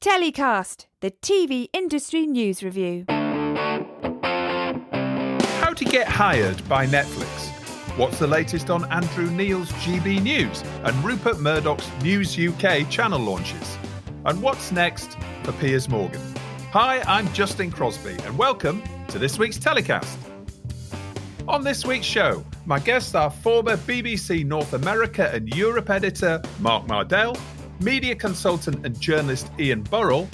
TellyCast, the TV industry news review. How to get hired by Netflix. What's the latest on Andrew Neil's GB News and Rupert Murdoch's News UK channel launches? And what's next for Piers Morgan? Hi, I'm Justin Crosby and welcome to this week's TellyCast. On this week's show, my guests are former BBC North America and Europe editor Mark Mardell, media consultant and journalist Ian Burrell,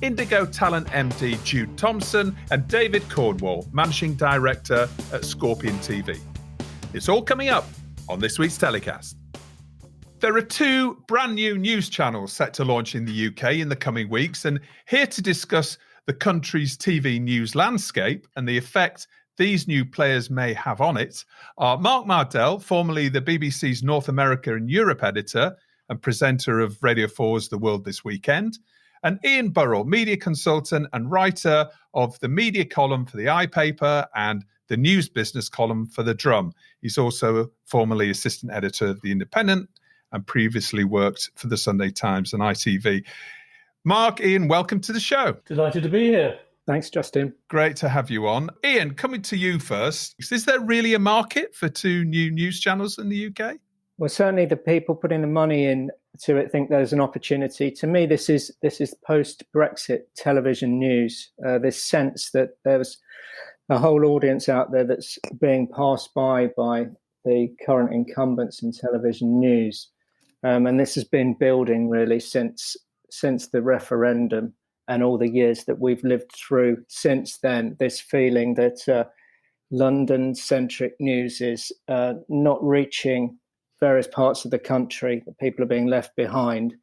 Indigo talent MD Jude Thompson, and David Cornwall, managing director at Scorpion TV. It's all coming up on this week's TellyCast. There are two brand new news channels set to launch in the UK in the coming weeks, and here to discuss the country's TV news landscape and the effect these new players may have on it are Mark Mardell, formerly the BBC's North America and Europe editor and presenter of Radio 4's The World This Weekend, and Ian Burrell, media consultant and writer of the media column for the iPaper and the news business column for The Drum. He's also formerly assistant editor of The Independent and previously worked for the Sunday Times and ITV. Mark, Ian, welcome to the show. Delighted to be here. Thanks, Justin. Great to have you on. Ian, coming to you first. Is there really a market for two new news channels in the UK? Well, certainly the people putting the money into it think there's an opportunity. To me, this is post-Brexit television news. This sense that there's a whole audience out there that's being passed by the current incumbents in television news, and this has been building really since the referendum and all the years that we've lived through since then. This feeling that London-centric news is not reaching various parts of the country, that people are being left behind.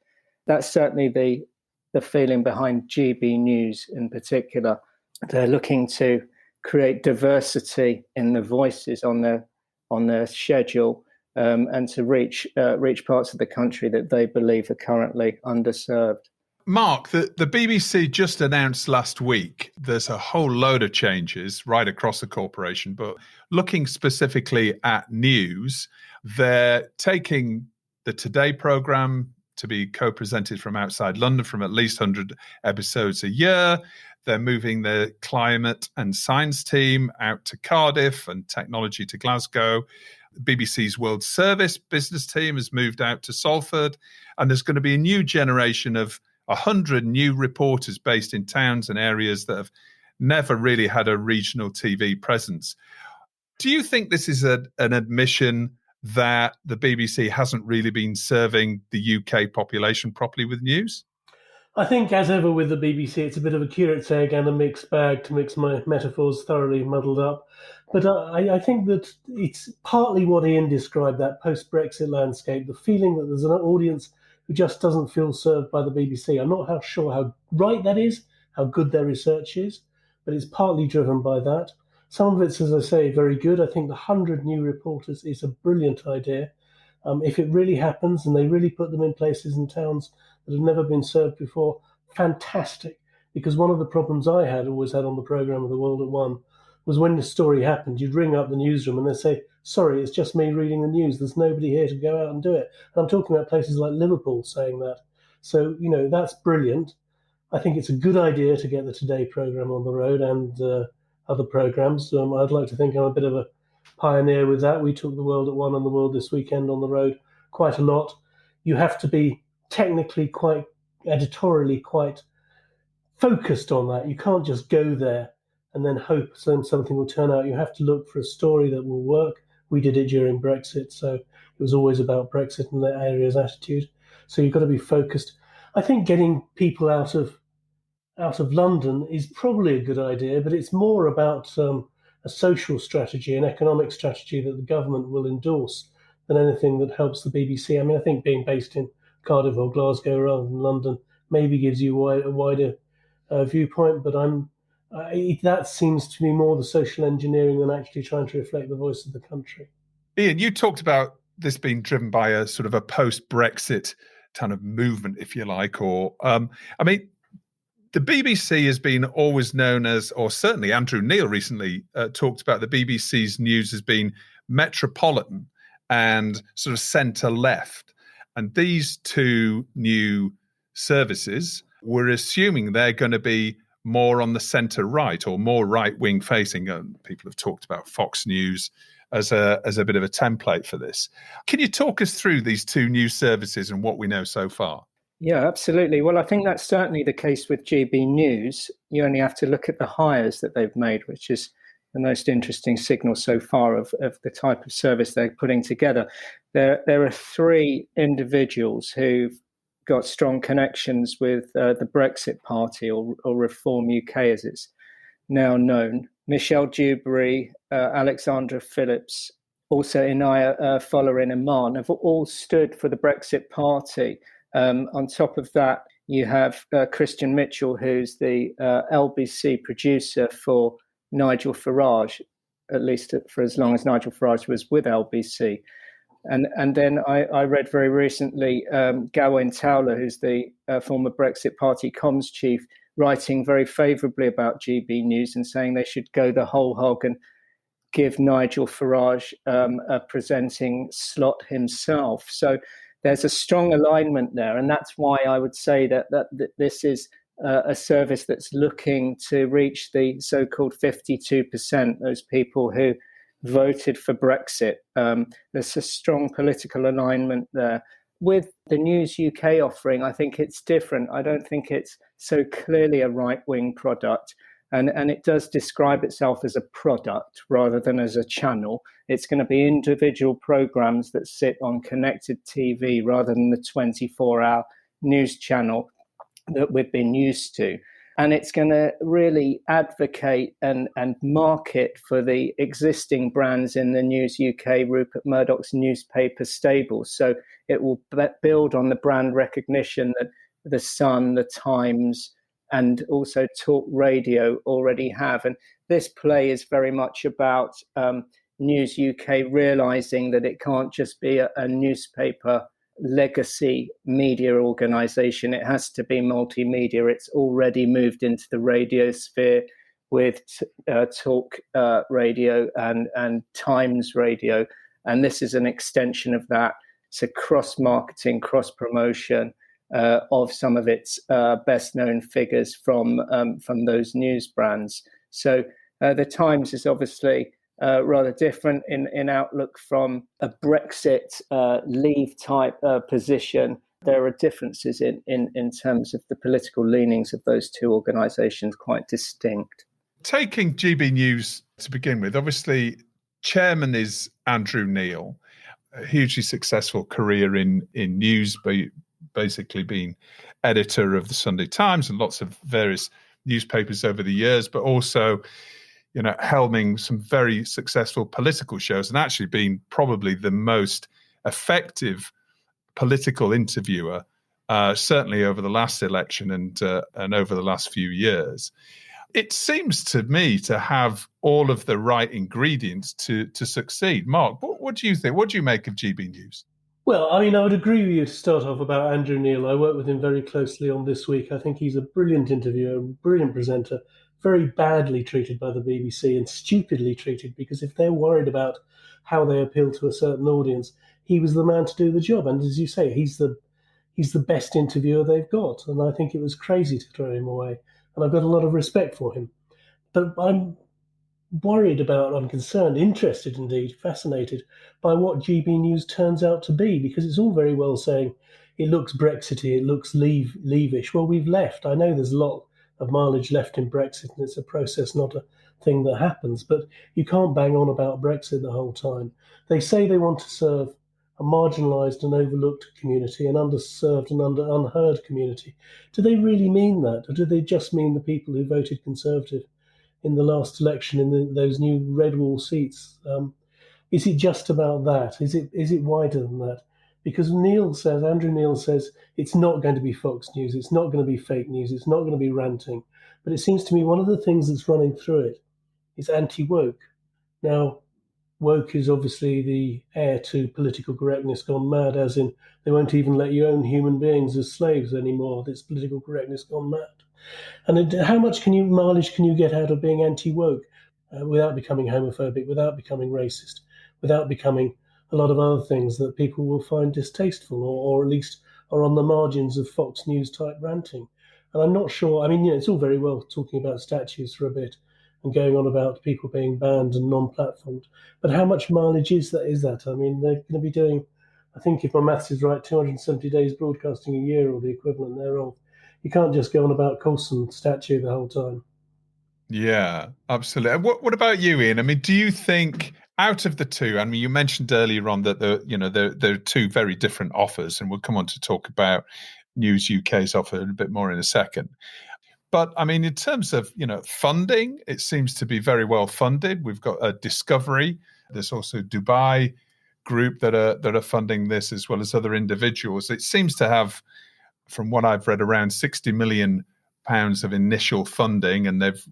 That's certainly the feeling behind GB News in particular. They're looking to create diversity in the voices on their schedule and to reach parts of the country that they believe are currently underserved. Mark, the BBC just announced last week there's a whole load of changes right across the corporation, but looking specifically at news, they're taking the Today programme to be co-presented from outside London from at least 100 episodes a year. They're moving the climate and science team out to Cardiff and technology to Glasgow. BBC's World Service business team has moved out to Salford. And there's going to be a new generation of 100 new reporters based in towns and areas that have never really had a regional TV presence. Do you think this is an admission that the BBC hasn't really been serving the UK population properly with news? I think, as ever with the BBC, it's a bit of a curate's egg and a mixed bag, to mix my metaphors thoroughly muddled up. But I think that it's partly what Ian described, that post-Brexit landscape, the feeling that there's an audience who just doesn't feel served by the BBC. I'm not sure how right that is, how good their research is, but it's partly driven by that. Some of it's, as I say, very good. I think the 100 new reporters is a brilliant idea. If it really happens and they really put them in places and towns that have never been served before, fantastic. Because one of the problems I always had on the programme of The World at One was when the story happened, you'd ring up the newsroom and they'd say, sorry, it's just me reading the news. There's nobody here to go out and do it. And I'm talking about places like Liverpool saying that. So, that's brilliant. I think it's a good idea to get the Today programme on the road and other programmes. I'd like to think I'm a bit of a pioneer with that. We took The World at One and The World This Weekend on the road quite a lot. You have to be technically editorially quite focused on that. You can't just go there and then hope something will turn out. You have to look for a story that will work. We did it during Brexit, so it was always about Brexit and the area's attitude. So you've got to be focused. I think getting people out of London is probably a good idea, but it's more about a social strategy, an economic strategy that the government will endorse than anything that helps the BBC. I mean, I think being based in Cardiff or Glasgow rather than London maybe gives you a wider viewpoint, but that seems to be more the social engineering than actually trying to reflect the voice of the country. Ian, you talked about this being driven by a sort of a post-Brexit kind of movement, if you like, or the BBC has been always known as, or certainly Andrew Neil recently talked about the BBC's news as being metropolitan and sort of centre-left. And these two new services we're assuming they're going to be more on the centre-right or more right-wing facing. People have talked about Fox News as a bit of a template for this. Can you talk us through these two news services and what we know so far? Yeah, absolutely. Well, I think that's certainly the case with GB News. You only have to look at the hires that they've made, which is the most interesting signal so far of the type of service they're putting together. There are three individuals who've got strong connections with the Brexit Party, or Reform UK as it's now known. Michelle Dewberry, Alexandra Phillips, also Inaya Following Iman have all stood for the Brexit Party. On top of that, you have Christian Mitchell, who's the LBC producer for Nigel Farage, at least for as long as Nigel Farage was with LBC. And then I read very recently Gawain Towler, who's the former Brexit Party comms chief, writing very favourably about GB News and saying they should go the whole hog and give Nigel Farage a presenting slot himself. So there's a strong alignment there, and that's why I would say that this is a service that's looking to reach the so-called 52%, those people who voted for Brexit. There's a strong political alignment there. With the News UK offering, I think it's different. I don't think it's so clearly a right-wing product. And it does describe itself as a product rather than as a channel. It's going to be individual programs that sit on connected TV rather than the 24-hour news channel that we've been used to. And it's going to really advocate and market for the existing brands in the News UK, Rupert Murdoch's newspaper stable. So it will build on the brand recognition that The Sun, The Times, and also Talk Radio already have. And this play is very much about News UK realising that it can't just be a newspaper legacy media organisation. It has to be multimedia. It's already moved into the radio sphere with Talk Radio and Times Radio. And this is an extension of that. It's a cross-marketing, cross-promotion of some of its best-known figures from those news brands. So the Times is obviously rather different in outlook from a Brexit leave type position. There are differences in terms of the political leanings of those two organisations, quite distinct. Taking GB News to begin with, obviously, chairman is Andrew Neil, a hugely successful career in news, basically being editor of the Sunday Times and lots of various newspapers over the years, but also, helming some very successful political shows and actually being probably the most effective political interviewer, certainly over the last election and over the last few years. It seems to me to have all of the right ingredients to succeed. Mark, what do you think? What do you make of GB News? Well, I would agree with you to start off about Andrew Neil. I worked with him very closely on This Week. I think he's a brilliant interviewer, brilliant presenter, very badly treated by the BBC and stupidly treated, because if they're worried about how they appeal to a certain audience, he was the man to do the job. And as you say, he's the best interviewer they've got. And I think it was crazy to throw him away. And I've got a lot of respect for him. But I'm concerned, interested indeed, fascinated by what GB News turns out to be, because it's all very well saying it looks Brexity, it looks leavish. Well, we've left. I know there's a lot of mileage left in Brexit, and it's a process, not a thing that happens, but you can't bang on about Brexit the whole time. They say they want to serve a marginalised and overlooked community, an underserved and unheard community. Do they really mean that, or do they just mean the people who voted Conservative in the last election in those new red wall seats? Is it just about that? Is it wider than that? Because Andrew Neil says it's not going to be Fox News, it's not going to be fake news, it's not going to be ranting. But it seems to me one of the things that's running through it is anti-woke. Now, woke is obviously the heir to political correctness gone mad, as in they won't even let you own human beings as slaves anymore. It's political correctness gone mad. And how much mileage can you get out of being anti-woke without becoming homophobic, without becoming racist, without becoming a lot of other things that people will find distasteful or at least are on the margins of Fox News type ranting? And I'm not sure, I mean, it's all very well talking about statues for a bit and going on about people being banned and non-platformed, but how much mileage is that? I mean, they're going to be doing, I think if my maths is right, 270 days broadcasting a year or the equivalent thereof. You can't just go on about Coulson statue the whole time. Yeah, absolutely. What about you, Ian? I mean, do you think out of the two, I mean, you mentioned earlier on that there are two very different offers, and we'll come on to talk about News UK's offer a bit more in a second. But I mean, in terms of, funding, it seems to be very well funded. We've got a Discovery. There's also Dubai Group that are funding this, as well as other individuals. It seems to have, from what I've read, around £60 million of initial funding, and they've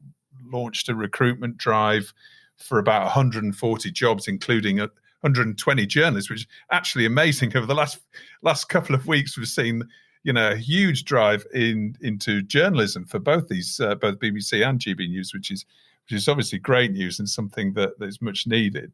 launched a recruitment drive for about 140 jobs, including 120 journalists, which is actually amazing. Over the last couple of weeks, we've seen a huge drive into journalism for both BBC and GB News, which is obviously great news and something that is much needed.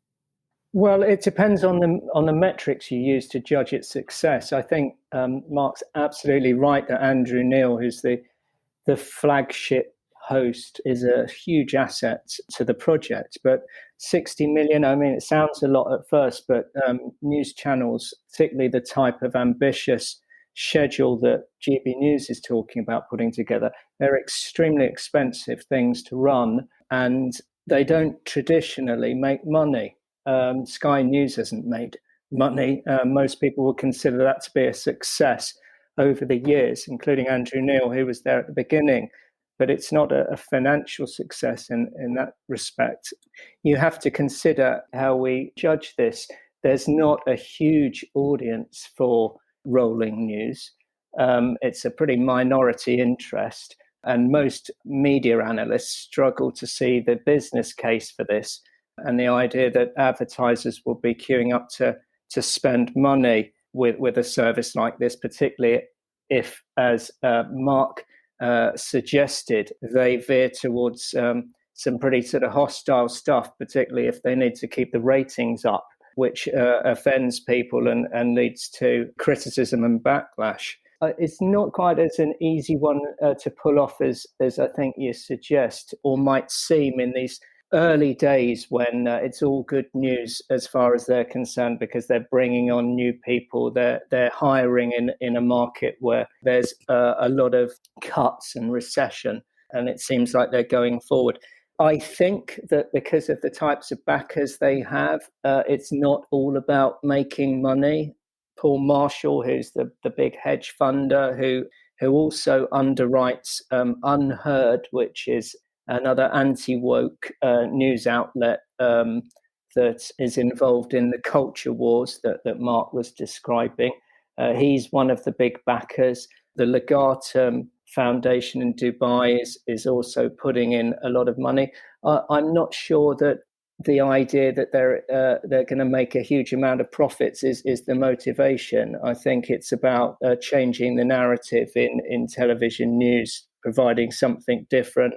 Well, it depends on the metrics you use to judge its success. I think Mark's absolutely right that Andrew Neil, who's the flagship host, is a huge asset to the project. But 60 million, I mean, it sounds a lot at first, but news channels, particularly the type of ambitious schedule that GB News is talking about putting together, they're extremely expensive things to run, and they don't traditionally make money. Sky News hasn't made money. Most people would consider that to be a success over the years, including Andrew Neil, who was there at the beginning. But it's not a financial success in that respect. You have to consider how we judge this. There's not a huge audience for rolling news. It's a pretty minority interest, and most media analysts struggle to see the business case for this, and the idea that advertisers will be queuing up to spend money with a service like this, particularly if, as Mark suggested, they veer towards some pretty sort of hostile stuff, particularly if they need to keep the ratings up, which offends people and leads to criticism and backlash. It's not quite as an easy one to pull off as I think you suggest, or might seem in these early days when it's all good news as far as they're concerned, because they're bringing on new people, they're hiring in a market where there's a lot of cuts and recession, and it seems like they're going forward. I think that because of the types of backers they have, it's not all about making money. Paul Marshall, who's the big hedge funder, who also underwrites Unheard, which is another anti-woke news outlet that is involved in the culture wars that Mark was describing. He's one of the big backers. The Legatum Foundation in Dubai is also putting in a lot of money. I'm not sure that the idea that they're going to make a huge amount of profits is the motivation. I think it's about changing the narrative in television news, providing something different,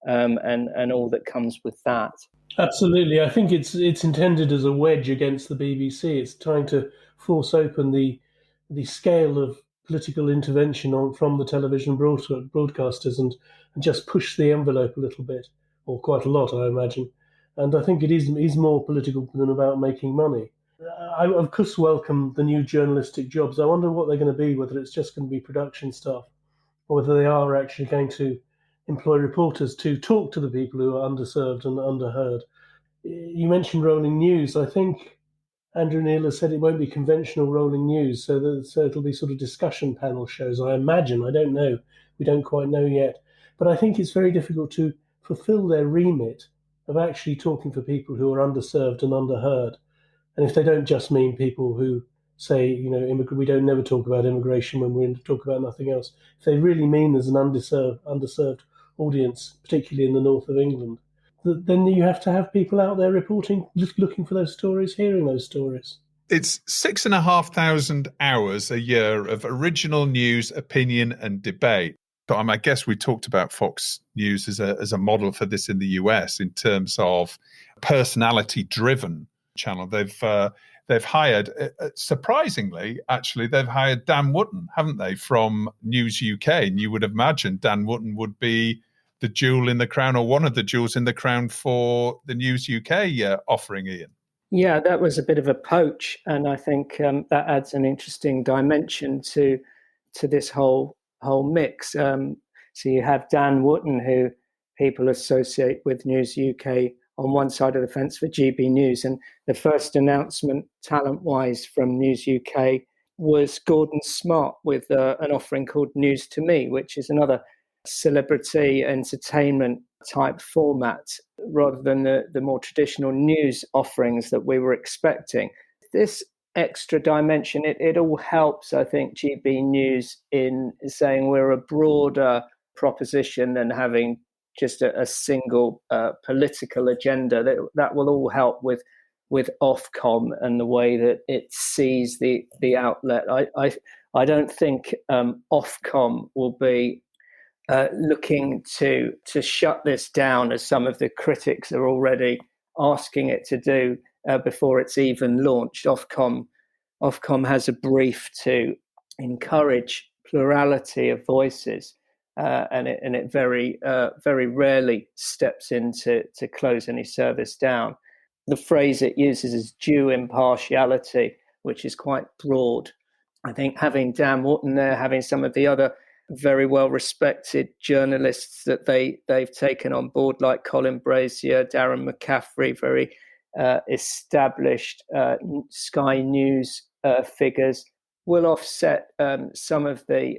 and all that comes with that. Absolutely. I think it's intended as a wedge against the BBC. It's trying to force open the scale of political intervention from the television broadcasters and just push the envelope a little bit, or quite a lot, I imagine. And I think it is more political than about making money. I, of course, welcome the new journalistic jobs. I wonder what they're going to be, whether it's just going to be production staff, or whether they are actually going to employ reporters to talk to the people who are underserved and underheard. You mentioned rolling news. I think Andrew Neil has said it won't be conventional rolling news, so it'll be sort of discussion panel shows, I imagine. I don't know. We don't quite know yet. But I think it's very difficult to fulfill their remit of actually talking for people who are underserved and underheard. And if they don't just mean people who say, we don't never talk about immigration when we're talk about nothing else. If they really mean there's an underserved audience, particularly in the north of England, then you have to have people out there reporting, just looking for those stories, hearing those stories. It's 6,500 hours a year of original news, opinion and debate. But I guess we talked about Fox News as a model for this in the US in terms of personality-driven channel. They've they've hired, surprisingly, actually, they've hired Dan Wootton, haven't they, from News UK? And you would imagine Dan Wootton would be the jewel in the crown, or one of the jewels in the crown for the News UK offering, Ian. Yeah, that was a bit of a poach, and I think that adds an interesting dimension to this whole mix. So you have Dan Wootton, who people associate with News UK, on one side of the fence for GB News, and the first announcement, talent-wise, from News UK was Gordon Smart with an offering called News to Me, which is another celebrity entertainment type format rather than the more traditional news offerings that we were expecting. This extra dimension, it all helps, I think, GB News in saying we're a broader proposition than having just a single political agenda. That will all help with Ofcom and the way that it sees the outlet. I don't think Ofcom will be looking to shut this down, as some of the critics are already asking it to do before it's even launched. Ofcom has a brief to encourage plurality of voices, and it very rarely steps in to close any service down. The phrase it uses is due impartiality, which is quite broad. I think having Dan Wootton there, having some of the other very well-respected journalists that they've taken on board, like Colin Brazier, Darren McCaffrey, very established Sky News figures, will offset some of the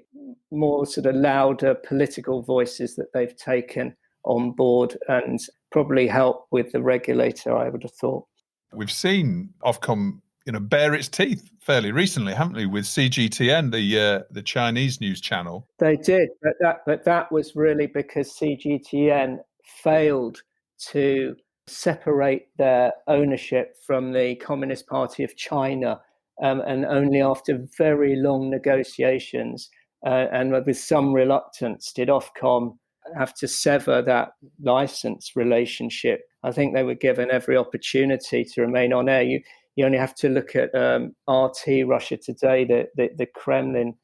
more sort of louder political voices that they've taken on board, and probably help with the regulator, I would have thought. We've seen Ofcom bare its teeth fairly recently, haven't we, with CGTN, the Chinese news channel? They did, but that was really because CGTN failed to separate their ownership from the Communist Party of China, and only after very long negotiations and with some reluctance did Ofcom have to sever that license relationship. I think they were given every opportunity to remain on air. You only have to look at RT, Russia Today, the Kremlin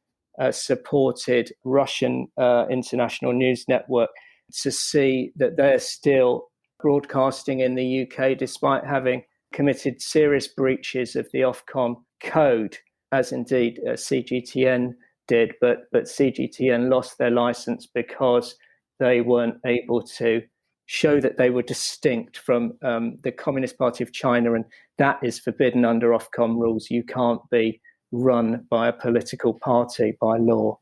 supported Russian international news network, to see that they're still broadcasting in the UK despite having committed serious breaches of the Ofcom code, as indeed CGTN did. But CGTN lost their license because they weren't able to show that they were distinct from the Communist Party of China, and that is forbidden under Ofcom rules. You can't be run by a political party by law.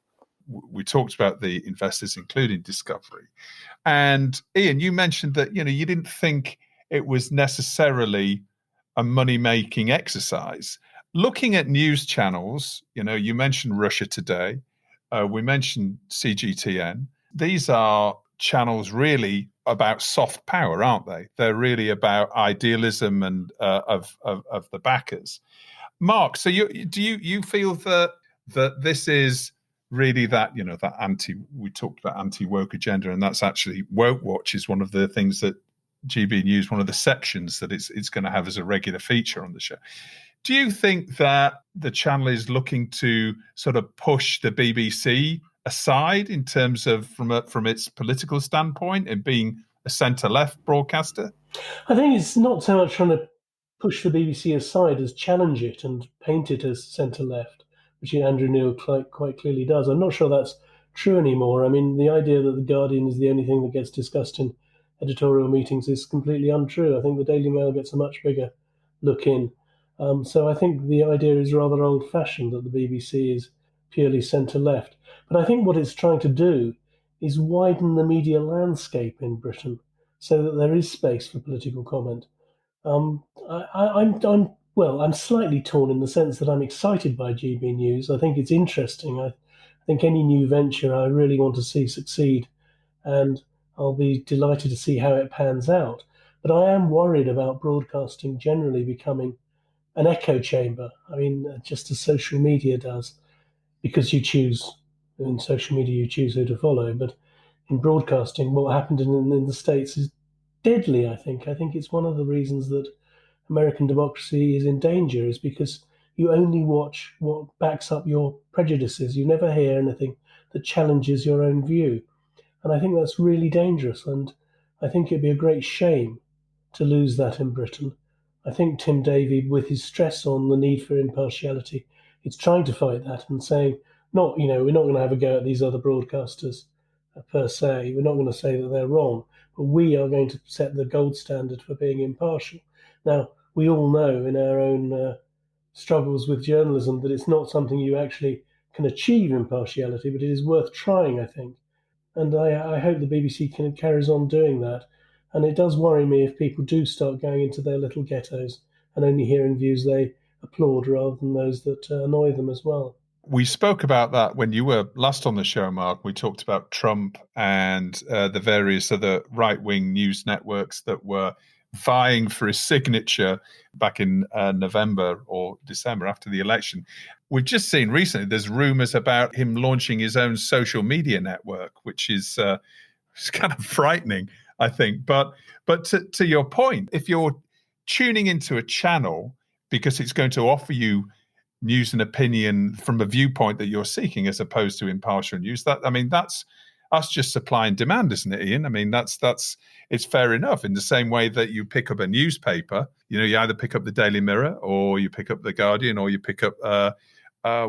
We talked about the investors, including Discovery. And Ian, you mentioned that you didn't think it was necessarily a money-making exercise. Looking at news channels, you mentioned Russia Today, we mentioned CGTN. These are channels really about soft power, aren't they? They're really about idealism and of the backers. Mark, so do you feel that this is really that that we talked about anti-woke agenda, and that's actually Woke Watch is one of the things that GB News, one of the sections that it's going to have as a regular feature on the show. Do you think that the channel is looking to sort of push the BBC aside in terms of from its political standpoint and being a centre-left broadcaster? I think it's not so much trying to push the BBC aside as challenge it and paint it as centre-left, which Andrew Neil quite clearly does. I'm not sure that's true anymore. I mean, the idea that The Guardian is the only thing that gets discussed in editorial meetings is completely untrue. I think the Daily Mail gets a much bigger look in. So I think the idea is rather old-fashioned that the BBC is purely centre-left. But I think what it's trying to do is widen the media landscape in Britain so that there is space for political comment. I'm slightly torn in the sense that I'm excited by GB News. I think it's interesting. I think any new venture I really want to see succeed, and I'll be delighted to see how it pans out. But I am worried about broadcasting generally becoming an echo chamber. I mean, just as social media does, because in social media you choose who to follow. But in broadcasting, what happened in the States is deadly, I think. I think it's one of the reasons that American democracy is in danger is because you only watch what backs up your prejudices. You never hear anything that challenges your own view. And I think that's really dangerous. And I think it'd be a great shame to lose that in Britain. I think Tim Davie, with his stress on the need for impartiality, is trying to fight that and saying, we're not going to have a go at these other broadcasters per se. We're not going to say that they're wrong, but we are going to set the gold standard for being impartial. Now, we all know in our own struggles with journalism that it's not something you actually can achieve impartiality, but it is worth trying, I think. And I hope the BBC carries on doing that. And it does worry me if people do start going into their little ghettos and only hearing views they applaud rather than those that annoy them as well. We spoke about that when you were last on the show, Mark. We talked about Trump and the various other right-wing news networks that were vying for his signature back in November or December after the election. We've just seen recently there's rumours about him launching his own social media network, which is it's kind of frightening, I think. But to your point, if you're tuning into a channel because it's going to offer you news and opinion from a viewpoint that you're seeking as opposed to impartial news, that's us just supply and demand, isn't it, Ian? I mean, that's it's fair enough. In the same way that you pick up a newspaper, you either pick up the Daily Mirror or you pick up the Guardian or you pick up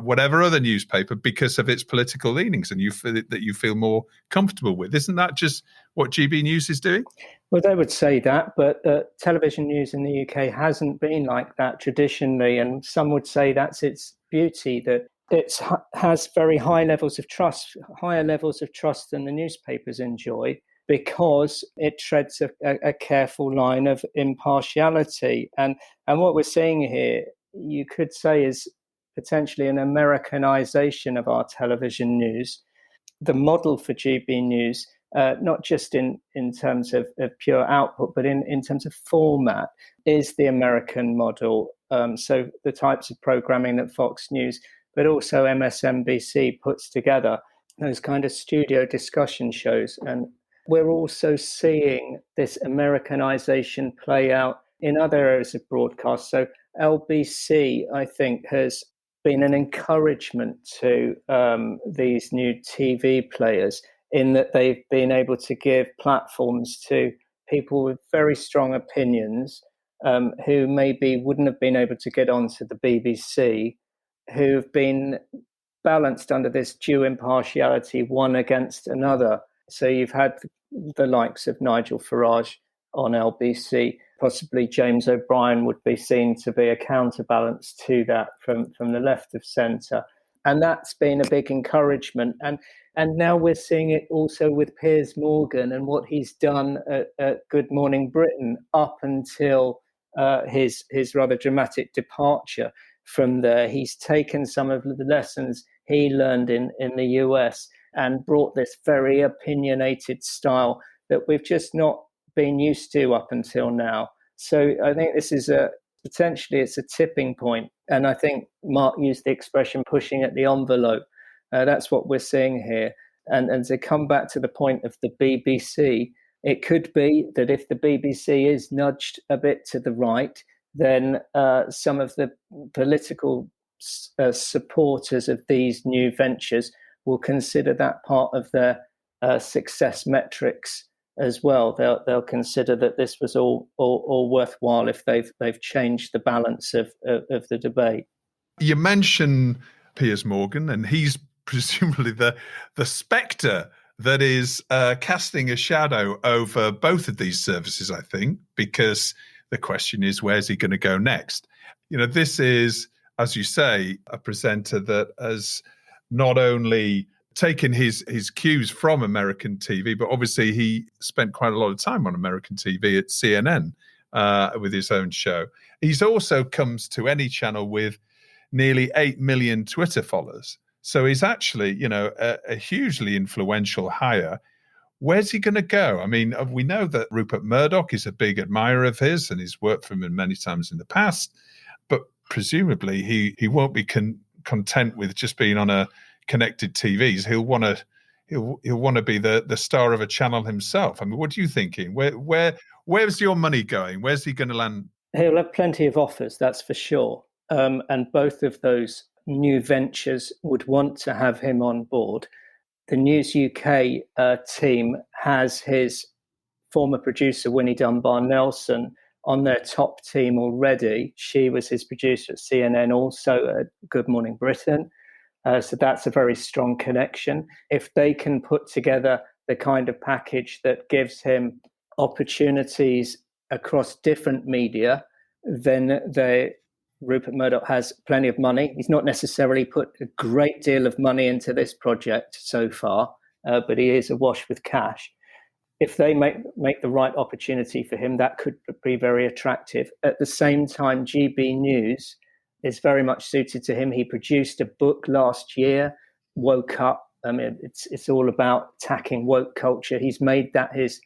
whatever other newspaper because of its political leanings, and you feel more comfortable with. Isn't that just what GB News is doing? Well, they would say that, but television news in the UK hasn't been like that traditionally, and some would say that's its beauty, that it has very high levels of trust, higher levels of trust than the newspapers enjoy, because it treads a careful line of impartiality. And what we're seeing here, you could say, is potentially an Americanization of our television news. The model for GB News, not just in terms of pure output, but in terms of format, is the American model. So the types of programming that Fox News, but also MSNBC puts together, those kind of studio discussion shows. And we're also seeing this Americanization play out in other areas of broadcast. So LBC, I think, has been an encouragement to these new TV players, in that they've been able to give platforms to people with very strong opinions who maybe wouldn't have been able to get onto the BBC, who've been balanced under this due impartiality, one against another. So you've had the likes of Nigel Farage on LBC. Possibly James O'Brien would be seen to be a counterbalance to that from the left of centre. And that's been a big encouragement. And now we're seeing it also with Piers Morgan and what he's done at Good Morning Britain up until his rather dramatic departure from there. He's taken some of the lessons he learned in the US and brought this very opinionated style that we've just not been used to up until now. So I think this is potentially it's a tipping point. And I think Mark used the expression pushing at the envelope. That's what we're seeing here. And to come back to the point of the BBC, it could be that if the BBC is nudged a bit to the right, then some of the political supporters of these new ventures will consider that part of their success metrics as well. They'll consider that this was all worthwhile if they've changed the balance of the debate. You mentioned Piers Morgan, and he's presumably the spectre that is casting a shadow over both of these services, I think, because the question is, where's he going to go next? This is, as you say, a presenter that has not only taken his cues from American TV, but obviously he spent quite a lot of time on American TV at CNN with his own show. He's also comes to any channel with nearly 8 million Twitter followers. So he's actually, a hugely influential hire. Where's he going to go? I mean, we know that Rupert Murdoch is a big admirer of his and he's worked for him many times in the past, but presumably he won't be content with just being on a connected TVs. He'll want to be the star of a channel himself. I mean, what are you thinking? Where's your money going? Where's he going to land He'll have plenty of offers, that's for sure. And both of those new ventures would want to have him on board. The News UK team has his former producer, Winnie Dunbar-Nelson, on their top team already. She was his producer at CNN, also at Good Morning Britain. So that's a very strong connection. If they can put together the kind of package that gives him opportunities across different media, then Rupert Murdoch has plenty of money. He's not necessarily put a great deal of money into this project so far, but he is awash with cash. If they make the right opportunity for him, that could be very attractive. At the same time, GB News is very much suited to him. He produced a book last year, Woke Up. I mean, it's all about attacking woke culture. He's made that his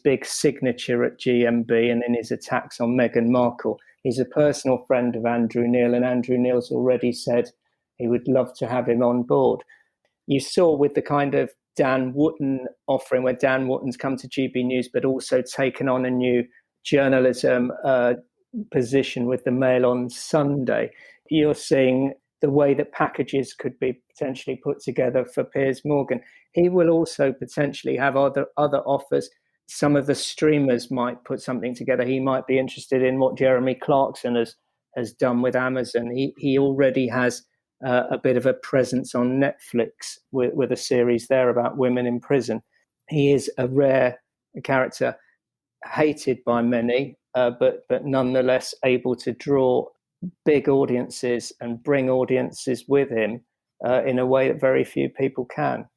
big signature at GMB and in his attacks on Meghan Markle. He's a personal friend of Andrew Neil, and Andrew Neil's already said he would love to have him on board. You saw with the kind of Dan Wootton offering, where Dan Wootton's come to GB News, but also taken on a new journalism position with the Mail on Sunday. You're seeing the way that packages could be potentially put together for Piers Morgan. He will also potentially have other offers. Some of the streamers might put something together. He might be interested in what Jeremy Clarkson has done with Amazon. He already has a bit of a presence on Netflix with a series there about women in prison. He is a rare character, hated by many, but nonetheless able to draw big audiences and bring audiences with him in a way that very few people can.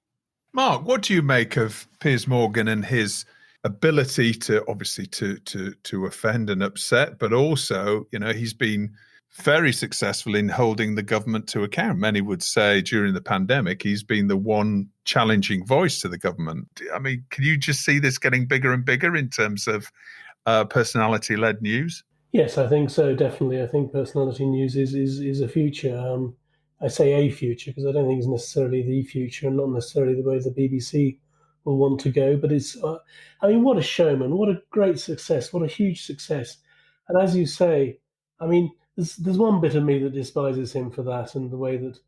Mark, what do you make of Piers Morgan and his ability to obviously to offend and upset, but also, he's been very successful in holding the government to account. Many would say during the pandemic, he's been the one challenging voice to the government. I mean, can you just see this getting bigger and bigger in terms of personality-led news? Yes, I think so, definitely. I think personality news is a future. I say a future because I don't think it's necessarily the future and not necessarily the way the BBC will want to go. But it's, what a showman, what a great success, what a huge success. And as you say, there's one bit of me that despises him for that, and the way that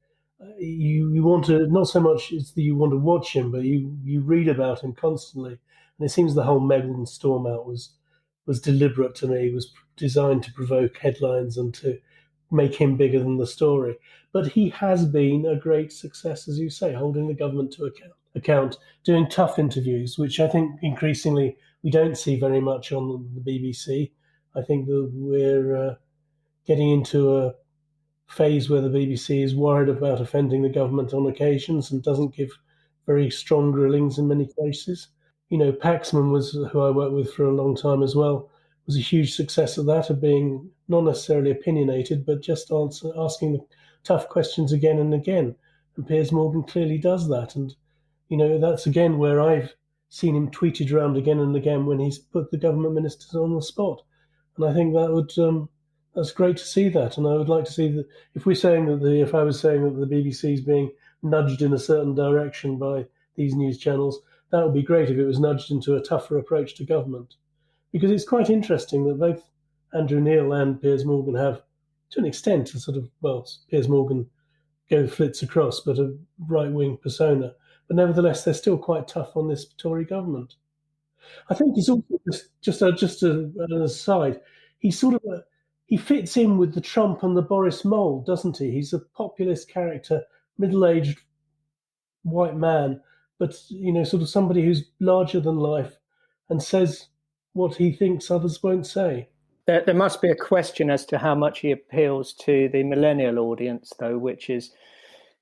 you want to, not so much it's that you want to watch him, but you read about him constantly. And it seems the whole Meghan storm out was deliberate to me, was designed to provoke headlines and to make him bigger than the story. But he has been a great success, as you say, holding the government to account, doing tough interviews, which I think increasingly we don't see very much on the BBC. I think that we're getting into a phase where the BBC is worried about offending the government on occasions and doesn't give very strong grillings in many cases. Paxman who I worked with for a long time as well, was a huge success at that, of being not necessarily opinionated, but just asking the tough questions again and again. And Piers Morgan clearly does that. And, that's again where I've seen him tweeted around again and again when he's put the government ministers on the spot. And I think that's great to see that. And I would like to see that if I was saying that the BBC is being nudged in a certain direction by these news channels, that would be great if it was nudged into a tougher approach to government. Because it's quite interesting that both Andrew Neil and Piers Morgan have, to an extent, Piers Morgan flits across, but a right-wing persona. But nevertheless, they're still quite tough on this Tory government. I think he's also, just an aside, he fits in with the Trump and the Boris mold, doesn't he? He's a populist character, middle-aged white man, but, sort of somebody who's larger than life and says what he thinks others won't say. There must be a question as to how much he appeals to the millennial audience, though, which is,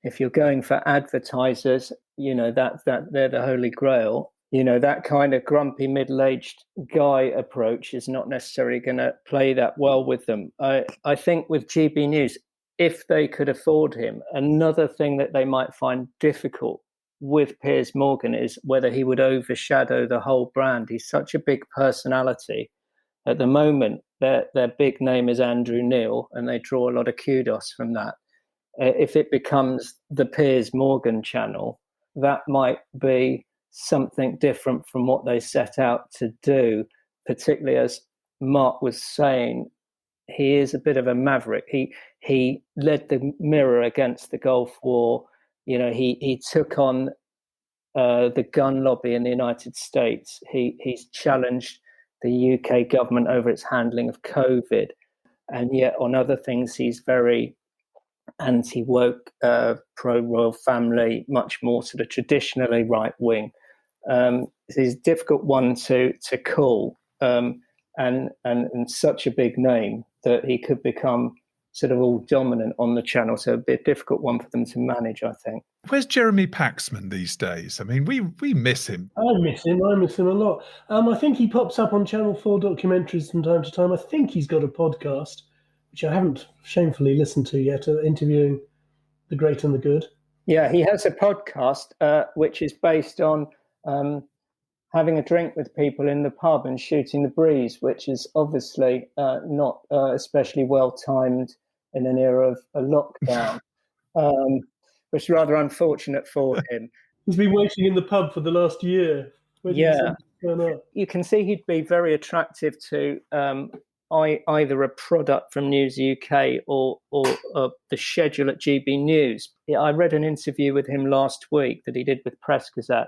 if you're going for advertisers, that they're the holy grail. That kind of grumpy middle-aged guy approach is not necessarily going to play that well with them. I think with GB News, if they could afford him, another thing that they might find difficult with Piers Morgan is whether he would overshadow the whole brand. He's such a big personality. At the moment, their big name is Andrew Neil, and they draw a lot of kudos from that. If it becomes the Piers Morgan channel, that might be something different from what they set out to do, particularly as Mark was saying, he is a bit of a maverick. He led the mirror against the Gulf War. He took on the gun lobby in the United States. He's challenged the UK government over its handling of COVID, and yet on other things he's very anti-woke, pro-royal family, much more sort of traditionally right-wing. He's a difficult one to call, and such a big name that he could become sort of all dominant on the channel. So it'd be a difficult one for them to manage, I think. Where's Jeremy Paxman these days? I mean, we miss him. I miss him a lot. I think he pops up on Channel 4 documentaries from time to time. I think he's got a podcast, which I haven't shamefully listened to yet, interviewing the great and the good. Yeah, he has a podcast which is based on having a drink with people in the pub and shooting the breeze, which is obviously not especially well timed in an era of a lockdown, which is rather unfortunate for him. He's been waiting in the pub for the last year. You can see he'd be very attractive to either a product from News UK or the schedule at GB News. I read an interview with him last week that he did with Press Gazette,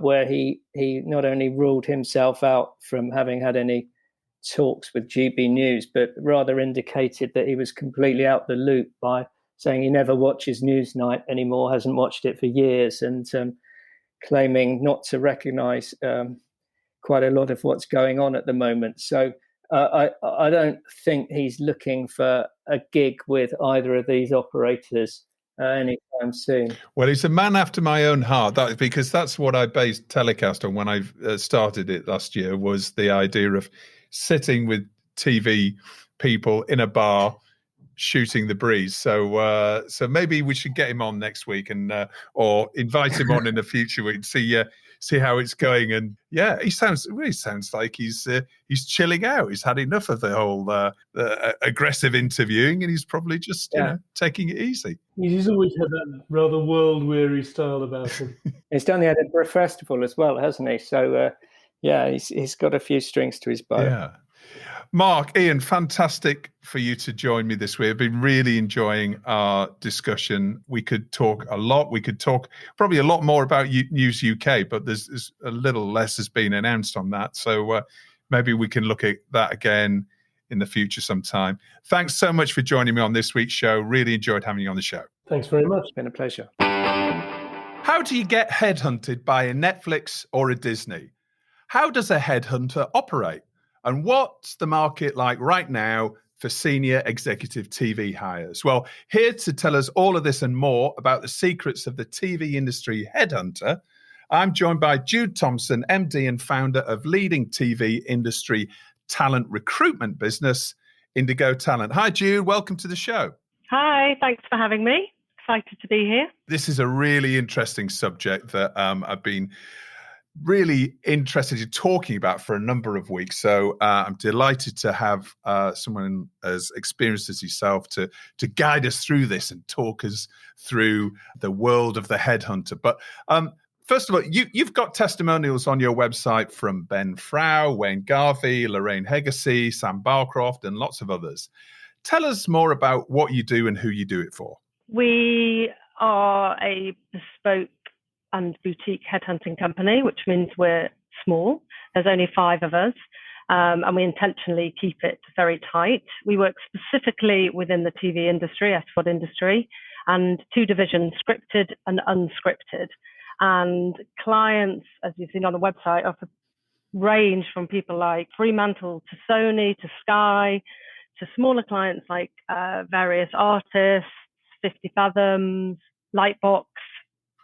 where he not only ruled himself out from having had any talks with GB News, but rather indicated that he was completely out the loop by saying he never watches Newsnight anymore, hasn't watched it for years, and claiming not to recognise quite a lot of what's going on at the moment. So I don't think he's looking for a gig with either of these operators anytime soon. Well, he's a man after my own heart, because that's what I based TellyCast on when I started it last year, was the idea of sitting with TV people in a bar shooting the breeze. So maybe we should get him on next week, and or invite him on in a future week, see how it's going. And yeah, he sounds like he's chilling out. He's had enough of the whole aggressive interviewing, and he's probably just taking it easy. He's always had that rather world-weary style about him. He's done the Edinburgh Festival as well, hasn't he? So he's got a few strings to his bow. Yeah. Mark, Ian, fantastic for you to join me this week. I've been really enjoying our discussion. We could talk a lot. We could talk probably a lot more about News UK, but there's a little less has been announced on that. So maybe we can look at that again in the future sometime. Thanks so much for joining me on this week's show. Really enjoyed having you on the show. Thanks very much. It's been a pleasure. How do you get headhunted by a Netflix or a Disney? How does a headhunter operate? And what's the market like right now for senior executive TV hires? Well, here to tell us all of this and more about the secrets of the TV industry headhunter, I'm joined by Jude Thompson, MD and founder of leading TV industry talent recruitment business, Indigo Talent. Hi, Jude. Welcome to the show. Hi. Thanks for having me. Excited to be here. This is a really interesting subject that I've been really interested in talking about for a number of weeks. So I'm delighted to have someone as experienced as yourself to guide us through this and talk us through the world of the headhunter. But first of all, you've got testimonials on your website from Ben Frau, Wayne Garvey, Lorraine Hegacy, Sam Barcroft, and lots of others. Tell us more about what you do and who you do it for. We are a bespoke and boutique headhunting company, which means we're small. There's only 5 of us, and we intentionally keep it very tight. We work specifically within the TV industry, SVOD industry, and 2 divisions, scripted and unscripted. And clients, as you've seen on the website, offer range from people like Fremantle to Sony to Sky to smaller clients like various artists, 50 Fathoms, Lightbox.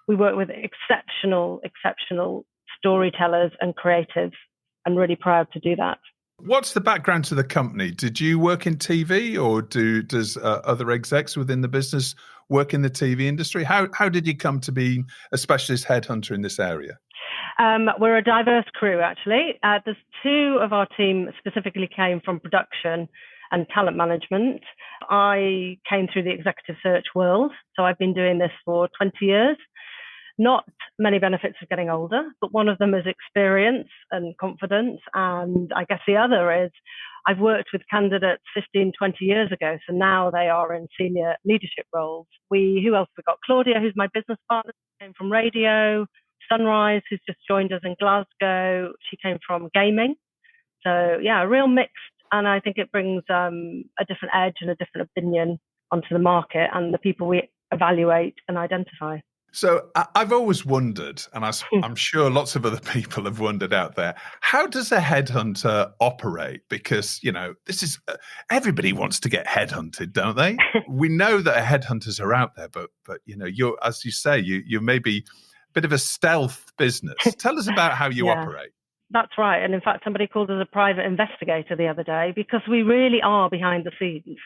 We work with exceptional storytellers and creatives. I'm really proud to do that. What's the background to the company? Did you work in TV, or does other execs within the business work in the TV industry? How did you come to be a specialist headhunter in this area? We're a diverse crew, actually. There's 2 of our team specifically came from production and talent management. I came through the executive search world, so I've been doing this for 20 years. not many benefits of getting older, but one of them is experience and confidence. And I guess the other is I've worked with candidates 15, 20 years ago. So now they are in senior leadership roles. Who else? We've got Claudia, who's my business partner, came from radio. Sunrise, who's just joined us in Glasgow. She came from gaming. So yeah, a real mix. And I think it brings a different edge and a different opinion onto the market and the people we evaluate and identify. So I've always wondered, and I'm sure lots of other people have wondered out there, how does a headhunter operate? Because, this is, everybody wants to get headhunted, don't they? We know that headhunters are out there, but you're, as you say, you may be a bit of a stealth business. Tell us about how you operate. That's right. And in fact, somebody called us a private investigator the other day because we really are behind the scenes.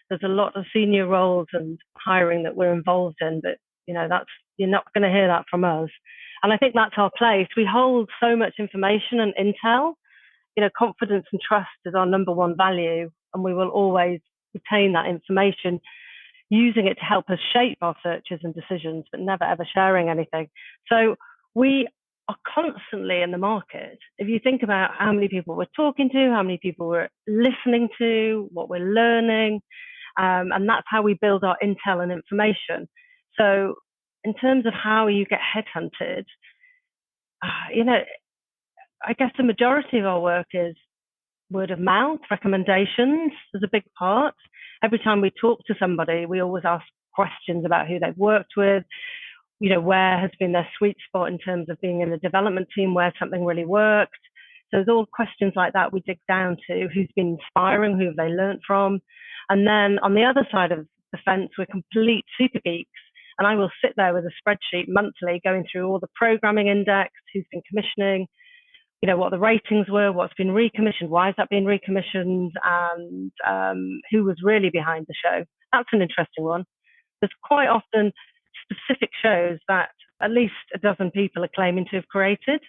There's a lot of senior roles and hiring that we're involved in, but you're not going to hear that from us. And I think that's our place. We hold so much information and intel. Confidence and trust is our number one value, and we will always retain that information, using it to help us shape our searches and decisions, but never ever sharing anything. So we are constantly in the market. If you think about how many people we're talking to, how many people we're listening to, what we're learning, and that's how we build our intel and information. So in terms of how you get headhunted, I guess the majority of our work is word of mouth, recommendations. There's a big part. Every time we talk to somebody, we always ask questions about who they've worked with, where has been their sweet spot in terms of being in a development team, where something really worked. So there's all questions like that we dig down to, who's been inspiring, who have they learned from. And then on the other side of the fence, we're complete super geeks. And I will sit there with a spreadsheet monthly going through all the programming index, who's been commissioning, what the ratings were, what's been recommissioned, why is that being recommissioned, and who was really behind the show. That's an interesting one. There's quite often specific shows that at least a dozen people are claiming to have created.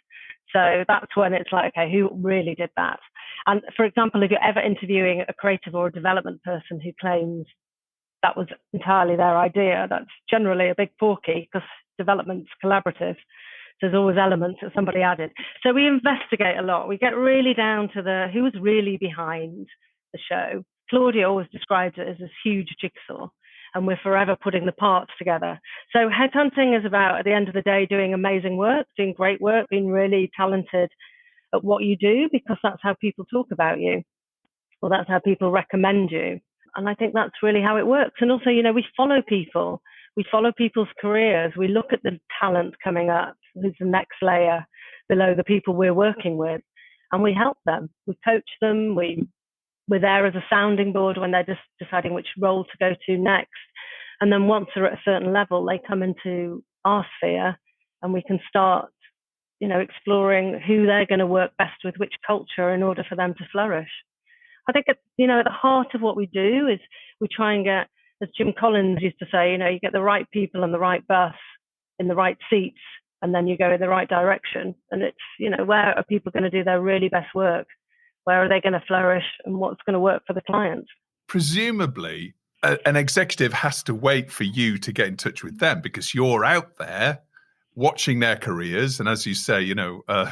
So that's when it's like, okay, who really did that? And for example, if you're ever interviewing a creative or a development person who claims that was entirely their idea, that's generally a big porky because development's collaborative. There's always elements that somebody added. So we investigate a lot. We get really down to who was really behind the show. Claudia always describes it as this huge jigsaw, and we're forever putting the parts together. So headhunting is about, at the end of the day, doing amazing work, doing great work, being really talented at what you do, because that's how people talk about you, or that's how people recommend you. And I think that's really how it works. And also, we follow people. We follow people's careers. We look at the talent coming up, who's the next layer below the people we're working with, and we help them. We coach them. We're there as a sounding board when they're just deciding which role to go to next. And then once they're at a certain level, they come into our sphere, and we can start, exploring who they're going to work best with, which culture, in order for them to flourish. I think at the heart of what we do is we try and get, as Jim Collins used to say, you get the right people on the right bus in the right seats, and then you go in the right direction. And it's, where are people going to do their really best work? Where are they going to flourish, and what's going to work for the client? Presumably, an executive has to wait for you to get in touch with them, because you're out there watching their careers. And as you say,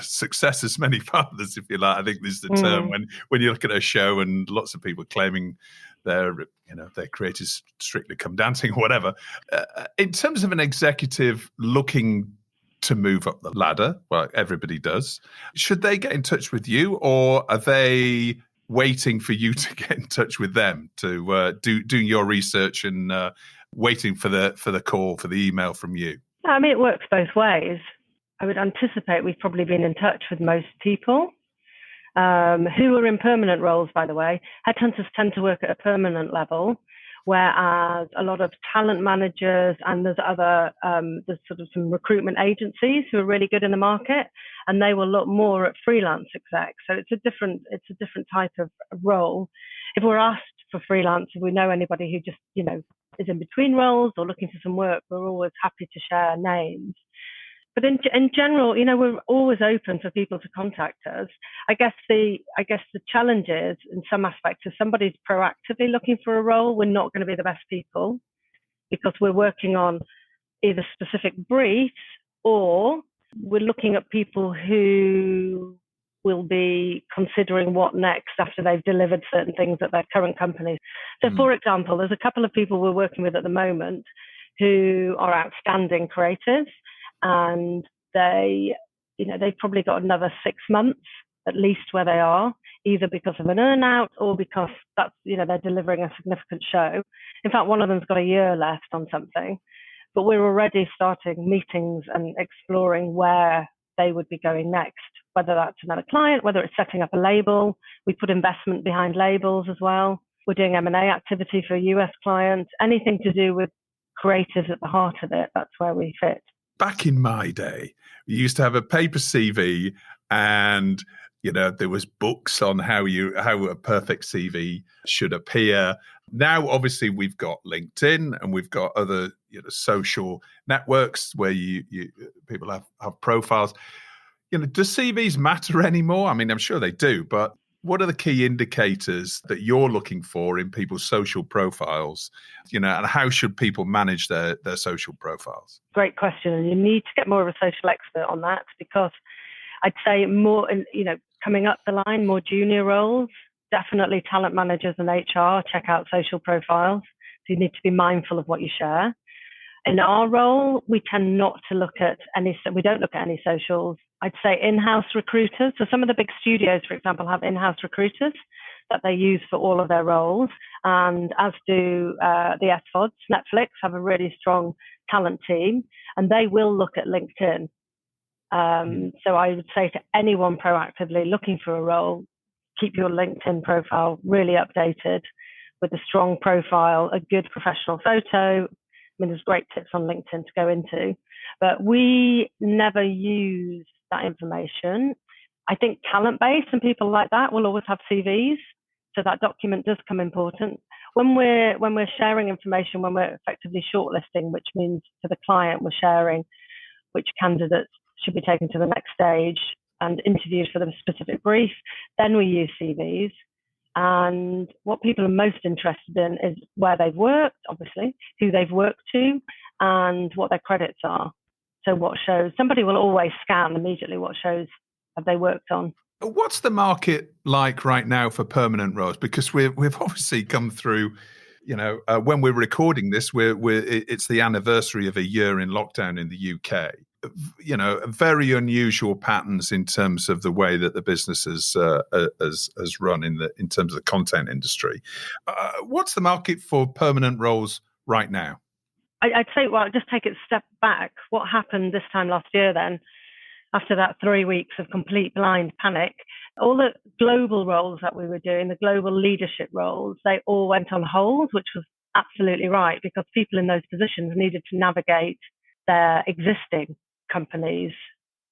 success has many fathers, if you like. I think this is the term when you look at a show and lots of people claiming their creators Strictly Come Dancing or whatever. In terms of an executive looking to move up the ladder, well, everybody does. Should they get in touch with you, or are they waiting for you to get in touch with them to doing your research and waiting for the call, for the email from you? I mean, it works both ways. I would anticipate we've probably been in touch with most people who are in permanent roles, by the way. Headhunters tend to work at a permanent level, whereas a lot of talent managers and there's sort of some recruitment agencies who are really good in the market, and they will look more at freelance execs. So it's a different type of role. If we're asked for freelance, if we know anybody who just, is in between roles or looking for some work, we're always happy to share names. But in general, we're always open for people to contact us. I guess the challenge is, in some aspects, if somebody's proactively looking for a role, we're not going to be the best people, because we're working on either specific briefs or we're looking at people who will be considering what next after they've delivered certain things at their current companies. So, for example, there's a couple of people we're working with at the moment who are outstanding creatives, and they've probably got another 6 months at least where they are, either because of an earn-out or because they're delivering a significant show. In fact, one of them's got a year left on something, but we're already starting meetings and exploring where they would be going next, whether that's another client, whether it's setting up a label. We put investment behind labels as well. We're doing M&A activity for a US client, anything to do with creatives at the heart of it. That's where we fit. Back in my day, we used to have a paper CV, and there was books on how a perfect CV should appear. Now, obviously, we've got LinkedIn and we've got other social networks where people have profiles. Do CVs matter anymore? I mean, I'm sure they do, but what are the key indicators that you're looking for in people's social profiles? And how should people manage their social profiles? Great question. And you need to get more of a social expert on that, because I'd say more, coming up the line, more junior roles, definitely talent managers and HR check out social profiles. So you need to be mindful of what you share. In our role, we tend not to look at we don't look at any socials. I'd say in-house recruiters. So some of the big studios, for example, have in-house recruiters that they use for all of their roles. And as do the SVODs. Netflix have a really strong talent team, and they will look at LinkedIn. So I would say to anyone proactively looking for a role, keep your LinkedIn profile really updated with a strong profile, a good professional photo. I mean, there's great tips on LinkedIn to go into, but we never use that information. I think talent base and people like that will always have CVs, so that document does come important. When we're sharing information, when we're effectively shortlisting, which means to the client we're sharing which candidates should be taken to the next stage and interviewed for the specific brief, then we use CVs. And what people are most interested in is where they've worked, obviously, who they've worked to, and what their credits are. So what shows, somebody will always scan immediately what shows have they worked on. What's the market like right now for permanent roles? Because we've obviously come through, when we're recording this, it's the anniversary of a year in lockdown in the UK. Very unusual patterns in terms of the way that the business has run in terms of the content industry. What's the market for permanent roles right now? I'd say, just take it a step back. What happened this time last year then, after that 3 weeks of complete blind panic, all the global roles that we were doing, the global leadership roles, they all went on hold, which was absolutely right, because people in those positions needed to navigate their existing companies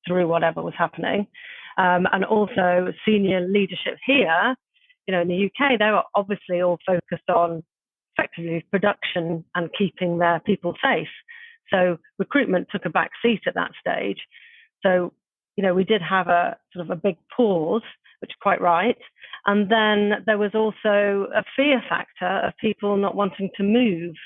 through whatever was happening. And also senior leadership here, in the UK, they were obviously all focused on effectively production and keeping their people safe. So recruitment took a back seat at that stage. So, we did have a sort of a big pause, which is quite right. And then there was also a fear factor of people not wanting to move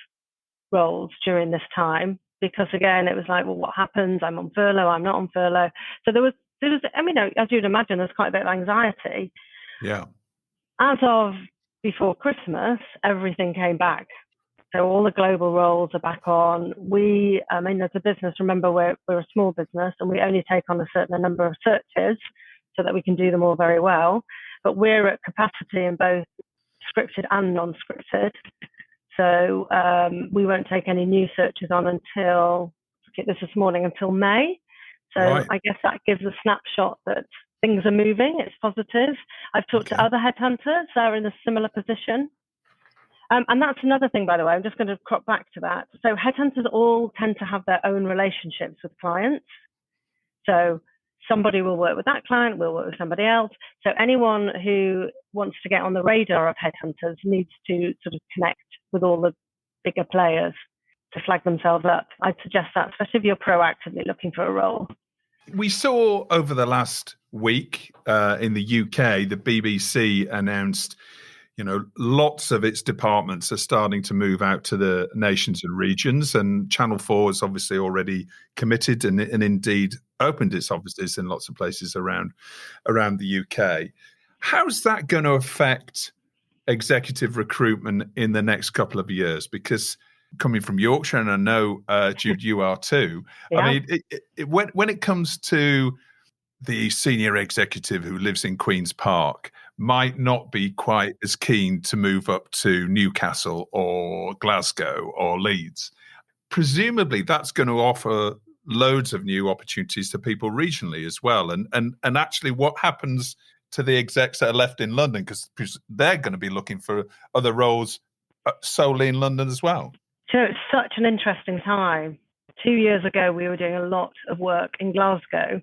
roles during this time, because again, it was like, well, what happens? I'm on furlough, I'm not on furlough. So there was, as you'd imagine, there's quite a bit of anxiety. Yeah. As of before Christmas, everything came back. So all the global roles are back on. As a business, remember, we're a small business and we only take on a certain number of searches so that we can do them all very well. But we're at capacity in both scripted and non-scripted. So we won't take any new searches on until May. So right. I guess that gives a snapshot that things are moving. It's positive. I've talked to other headhunters. They're in a similar position. And that's another thing, by the way. I'm just going to crop back to that. So headhunters all tend to have their own relationships with clients. So somebody will work with that client, will work with somebody else. So anyone who wants to get on the radar of headhunters needs to sort of connect with all the bigger players to flag themselves up. I'd suggest that, especially if you're proactively looking for a role. We saw over the last week in the UK, the BBC announced, lots of its departments are starting to move out to the nations and regions, and Channel 4 is obviously already committed and indeed opened its offices in lots of places around the UK. How's that going to affect executive recruitment in the next couple of years? Because coming from Yorkshire, and I know, Jude, you are too. Yeah. I mean, when it comes to the senior executive who lives in Queen's Park, might not be quite as keen to move up to Newcastle or Glasgow or Leeds. Presumably, that's going to offer loads of new opportunities to people regionally as well. And actually, what happens to the execs that are left in London, because they're going to be looking for other roles solely in London as well. So it's such an interesting time. 2 years ago, we were doing a lot of work in Glasgow,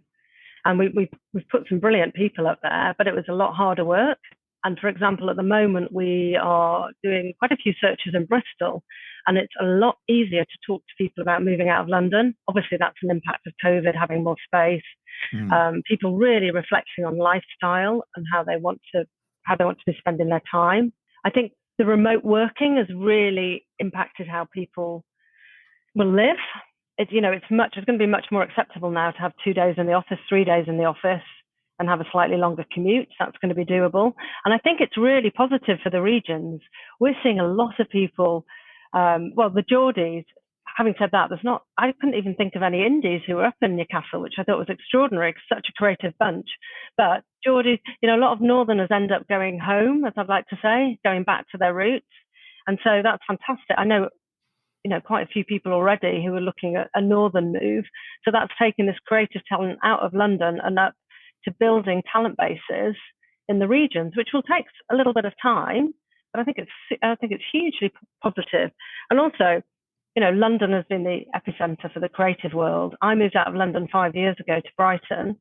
and we've put some brilliant people up there, but it was a lot harder work. And for example, at the moment, we are doing quite a few searches in Bristol, and it's a lot easier to talk to people about moving out of London. Obviously, that's an impact of COVID, having more space. People really reflecting on lifestyle and how they want to be spending their time. I think the remote working has really impacted how people will live. It's going to be much more acceptable now to have 2 days in the office, 3 days in the office, and have a slightly longer commute. That's going to be doable. And I think it's really positive for the regions. We're seeing a lot of people, the Geordies. Having said that, I couldn't even think of any Indies who were up in Newcastle, which I thought was extraordinary, such a creative bunch. But Geordies, a lot of Northerners end up going home, as I'd like to say, going back to their roots. And so that's fantastic. I know, quite a few people already who are looking at a northern move. So that's taking this creative talent out of London and up to building talent bases in the regions, which will take a little bit of time, but I think it's hugely positive. And also, London has been the epicenter for the creative world. I moved out of London 5 years ago to Brighton,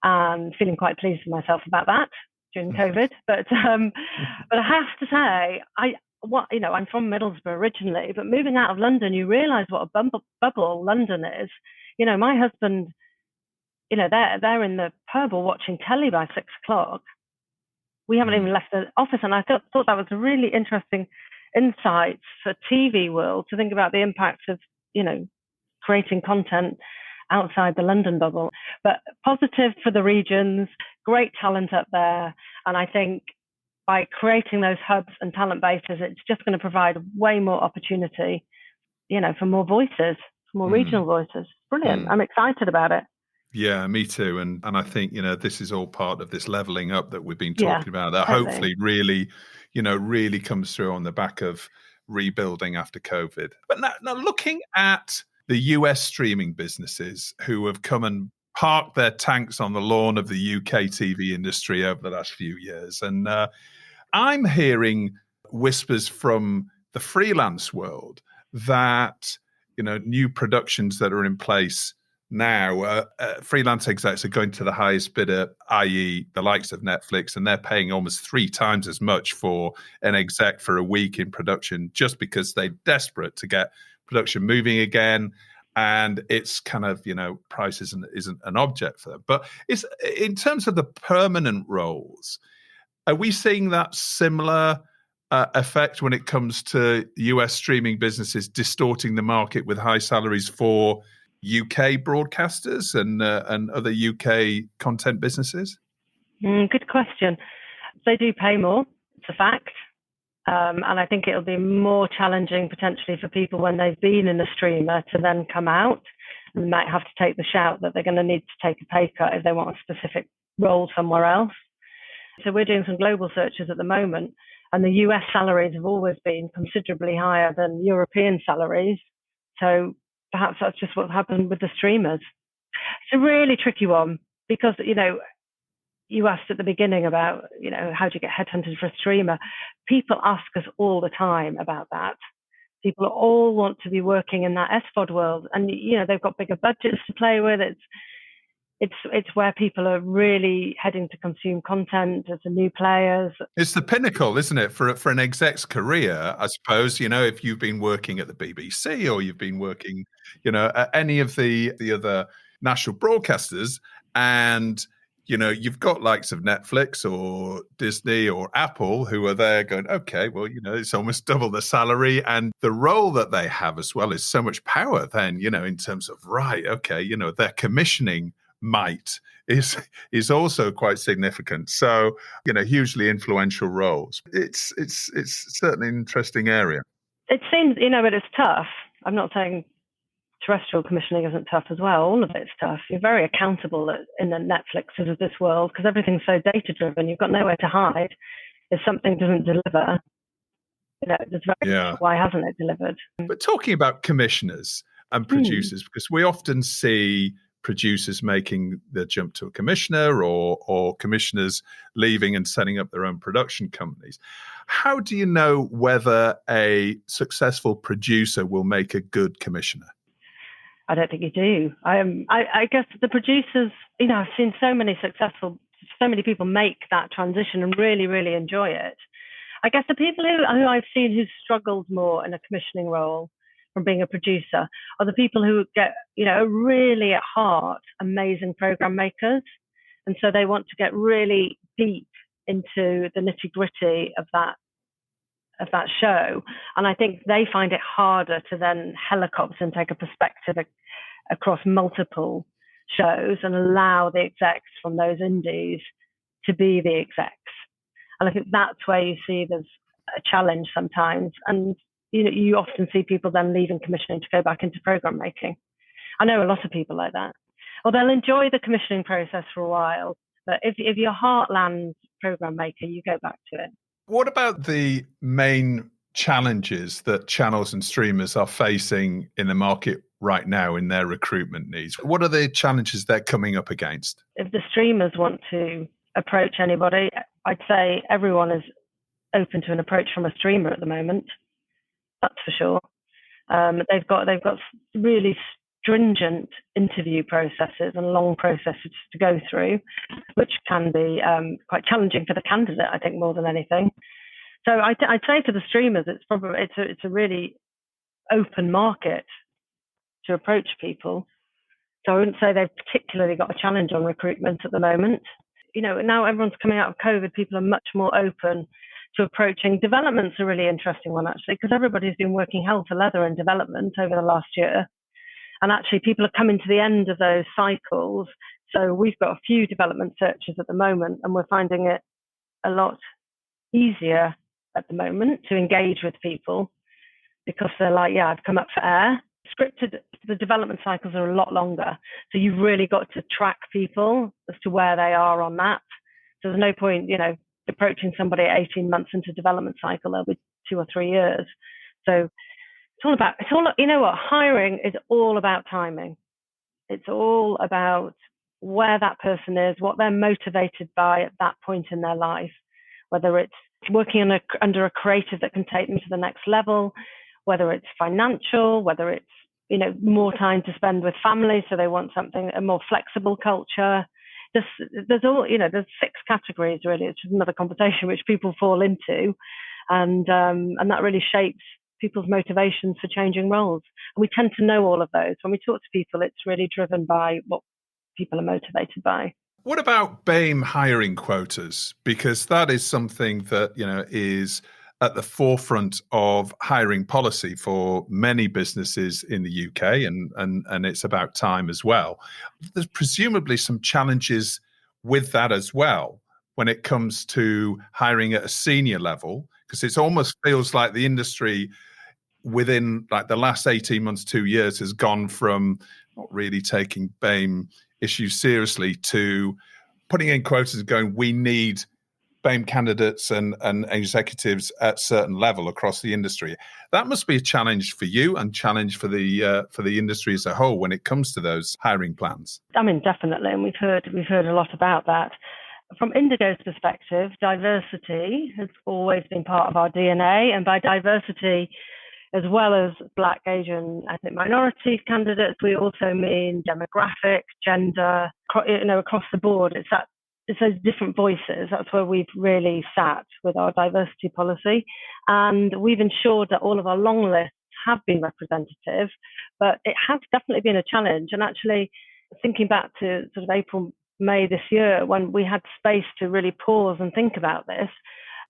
and feeling quite pleased with myself about that during COVID. But I have to say, I'm from Middlesbrough originally, but moving out of London, you realise what a bubble London is. My husband, they're in the pub or watching telly by 6 o'clock. We haven't even left the office, and I thought that was a really interesting insight for TV world to think about the impact of, creating content outside the London bubble. But positive for the regions, great talent up there, and I think by creating those hubs and talent bases, it's just going to provide way more opportunity, for more voices, more regional voices. Brilliant. I'm excited about it. Yeah, me too. And I think, this is all part of this levelling up that we've been talking about that totally. Hopefully really comes through on the back of rebuilding after COVID. But now looking at the US streaming businesses who have come and parked their tanks on the lawn of the UK TV industry over the last few years. And I'm hearing whispers from the freelance world that, new productions that are in place now, freelance execs are going to the highest bidder, i.e. the likes of Netflix, and they're paying almost 3 times as much for an exec for a week in production just because they're desperate to get production moving again. And it's kind of, price isn't an object for them. But it's in terms of the permanent roles, are we seeing that similar effect when it comes to US streaming businesses distorting the market with high salaries for UK broadcasters and other UK content businesses? Good question. They do pay more, it's a fact. And I think it'll be more challenging potentially for people when they've been in a streamer to then come out and might have to take the shout that they're going to need to take a pay cut if they want a specific role somewhere else. So we're doing some global searches at the moment, and the US salaries have always been considerably higher than European salaries. So perhaps that's just what happened with the streamers. It's a really tricky one because, you asked at the beginning about, how do you get headhunted for a streamer? People ask us all the time about that. People all want to be working in that SVOD world, and, they've got bigger budgets to play with. It's where people are really heading to consume content as the new players. It's the pinnacle, isn't it, for an exec's career, I suppose, if you've been working at the BBC or you've been working, at any of the other national broadcasters, and You've got likes of Netflix or Disney or Apple who are there going, okay, well, it's almost double the salary. And the role that they have as well is so much power then, in terms of, right, okay, their commissioning might is also quite significant. So, hugely influential roles. It's certainly an interesting area. It seems, but it's tough. I'm not saying terrestrial commissioning isn't tough as well. All of it's tough. You're very accountable in the Netflixes of this world because everything's so data driven. You've got nowhere to hide. If something doesn't deliver, it's very why hasn't it delivered? But talking about commissioners and producers, because we often see producers making the jump to a commissioner or commissioners leaving and setting up their own production companies. How do you know whether a successful producer will make a good commissioner? I don't think you do. I guess the producers, I've seen so many people make that transition and really, really enjoy it. I guess the people who I've seen who struggled more in a commissioning role from being a producer are the people who get, really at heart amazing program makers. And so they want to get really deep into the nitty gritty of that show. And I think they find it harder to then helicopter and take a perspective across multiple shows and allow the execs from those indies to be the execs. And I think that's where you see there's a challenge sometimes. And, you often see people then leaving commissioning to go back into program making. I know a lot of people like that. Or they'll enjoy the commissioning process for a while. But if your heart lands program maker, you go back to it. What about the main challenges that channels and streamers are facing in the market right now in their recruitment needs? What are the challenges they're coming up against? If the streamers want to approach anybody, I'd say everyone is open to an approach from a streamer at the moment. That's for sure. They've got really stringent interview processes and long processes to go through, which can be quite challenging for the candidate, I think, more than anything. So I'd say for the streamers, it's a really open market to approach people. So I wouldn't say they've particularly got a challenge on recruitment at the moment. Now everyone's coming out of COVID, people are much more open to approaching. Development's a really interesting one, actually, because everybody's been working hell for leather in development over the last year. And actually, people are coming to the end of those cycles. So we've got a few development searches at the moment, and we're finding it a lot easier at the moment to engage with people because they're like, yeah, I've come up for air. The development cycles are a lot longer. So you've really got to track people as to where they are on that. So there's no point, approaching somebody at 18 months into development cycle, they'll be 2 or 3 years. So hiring is all about timing. It's all about where that person is, what they're motivated by at that point in their life, whether it's working under a creative that can take them to the next level, whether it's financial, whether it's, more time to spend with family. So they want a more flexible culture. There's 6 categories really. It's just another conversation which people fall into. And that really shapes people's motivations for changing roles. And we tend to know all of those. When we talk to people, it's really driven by what people are motivated by. What about BAME hiring quotas? Because that is something that, is at the forefront of hiring policy for many businesses in the UK, and it's about time as well. There's presumably some challenges with that as well when it comes to hiring at a senior level, because it almost feels like the industry within like the last 18 months, 2 years has gone from not really taking BAME issues seriously to putting in quotas and going, we need BAME candidates and executives at certain level across the industry. That must be a challenge for you and challenge for the industry as a whole when it comes to those hiring plans. I mean, definitely, and we've heard a lot about that. From Indigo's perspective, diversity has always been part of our DNA, and by diversity, as well as Black, Asian, ethnic minority candidates, we also mean demographic, gender, across the board. It's those different voices. That's where we've really sat with our diversity policy. And we've ensured that all of our long lists have been representative, but it has definitely been a challenge. And actually, thinking back to sort of April, May this year, when we had space to really pause and think about this,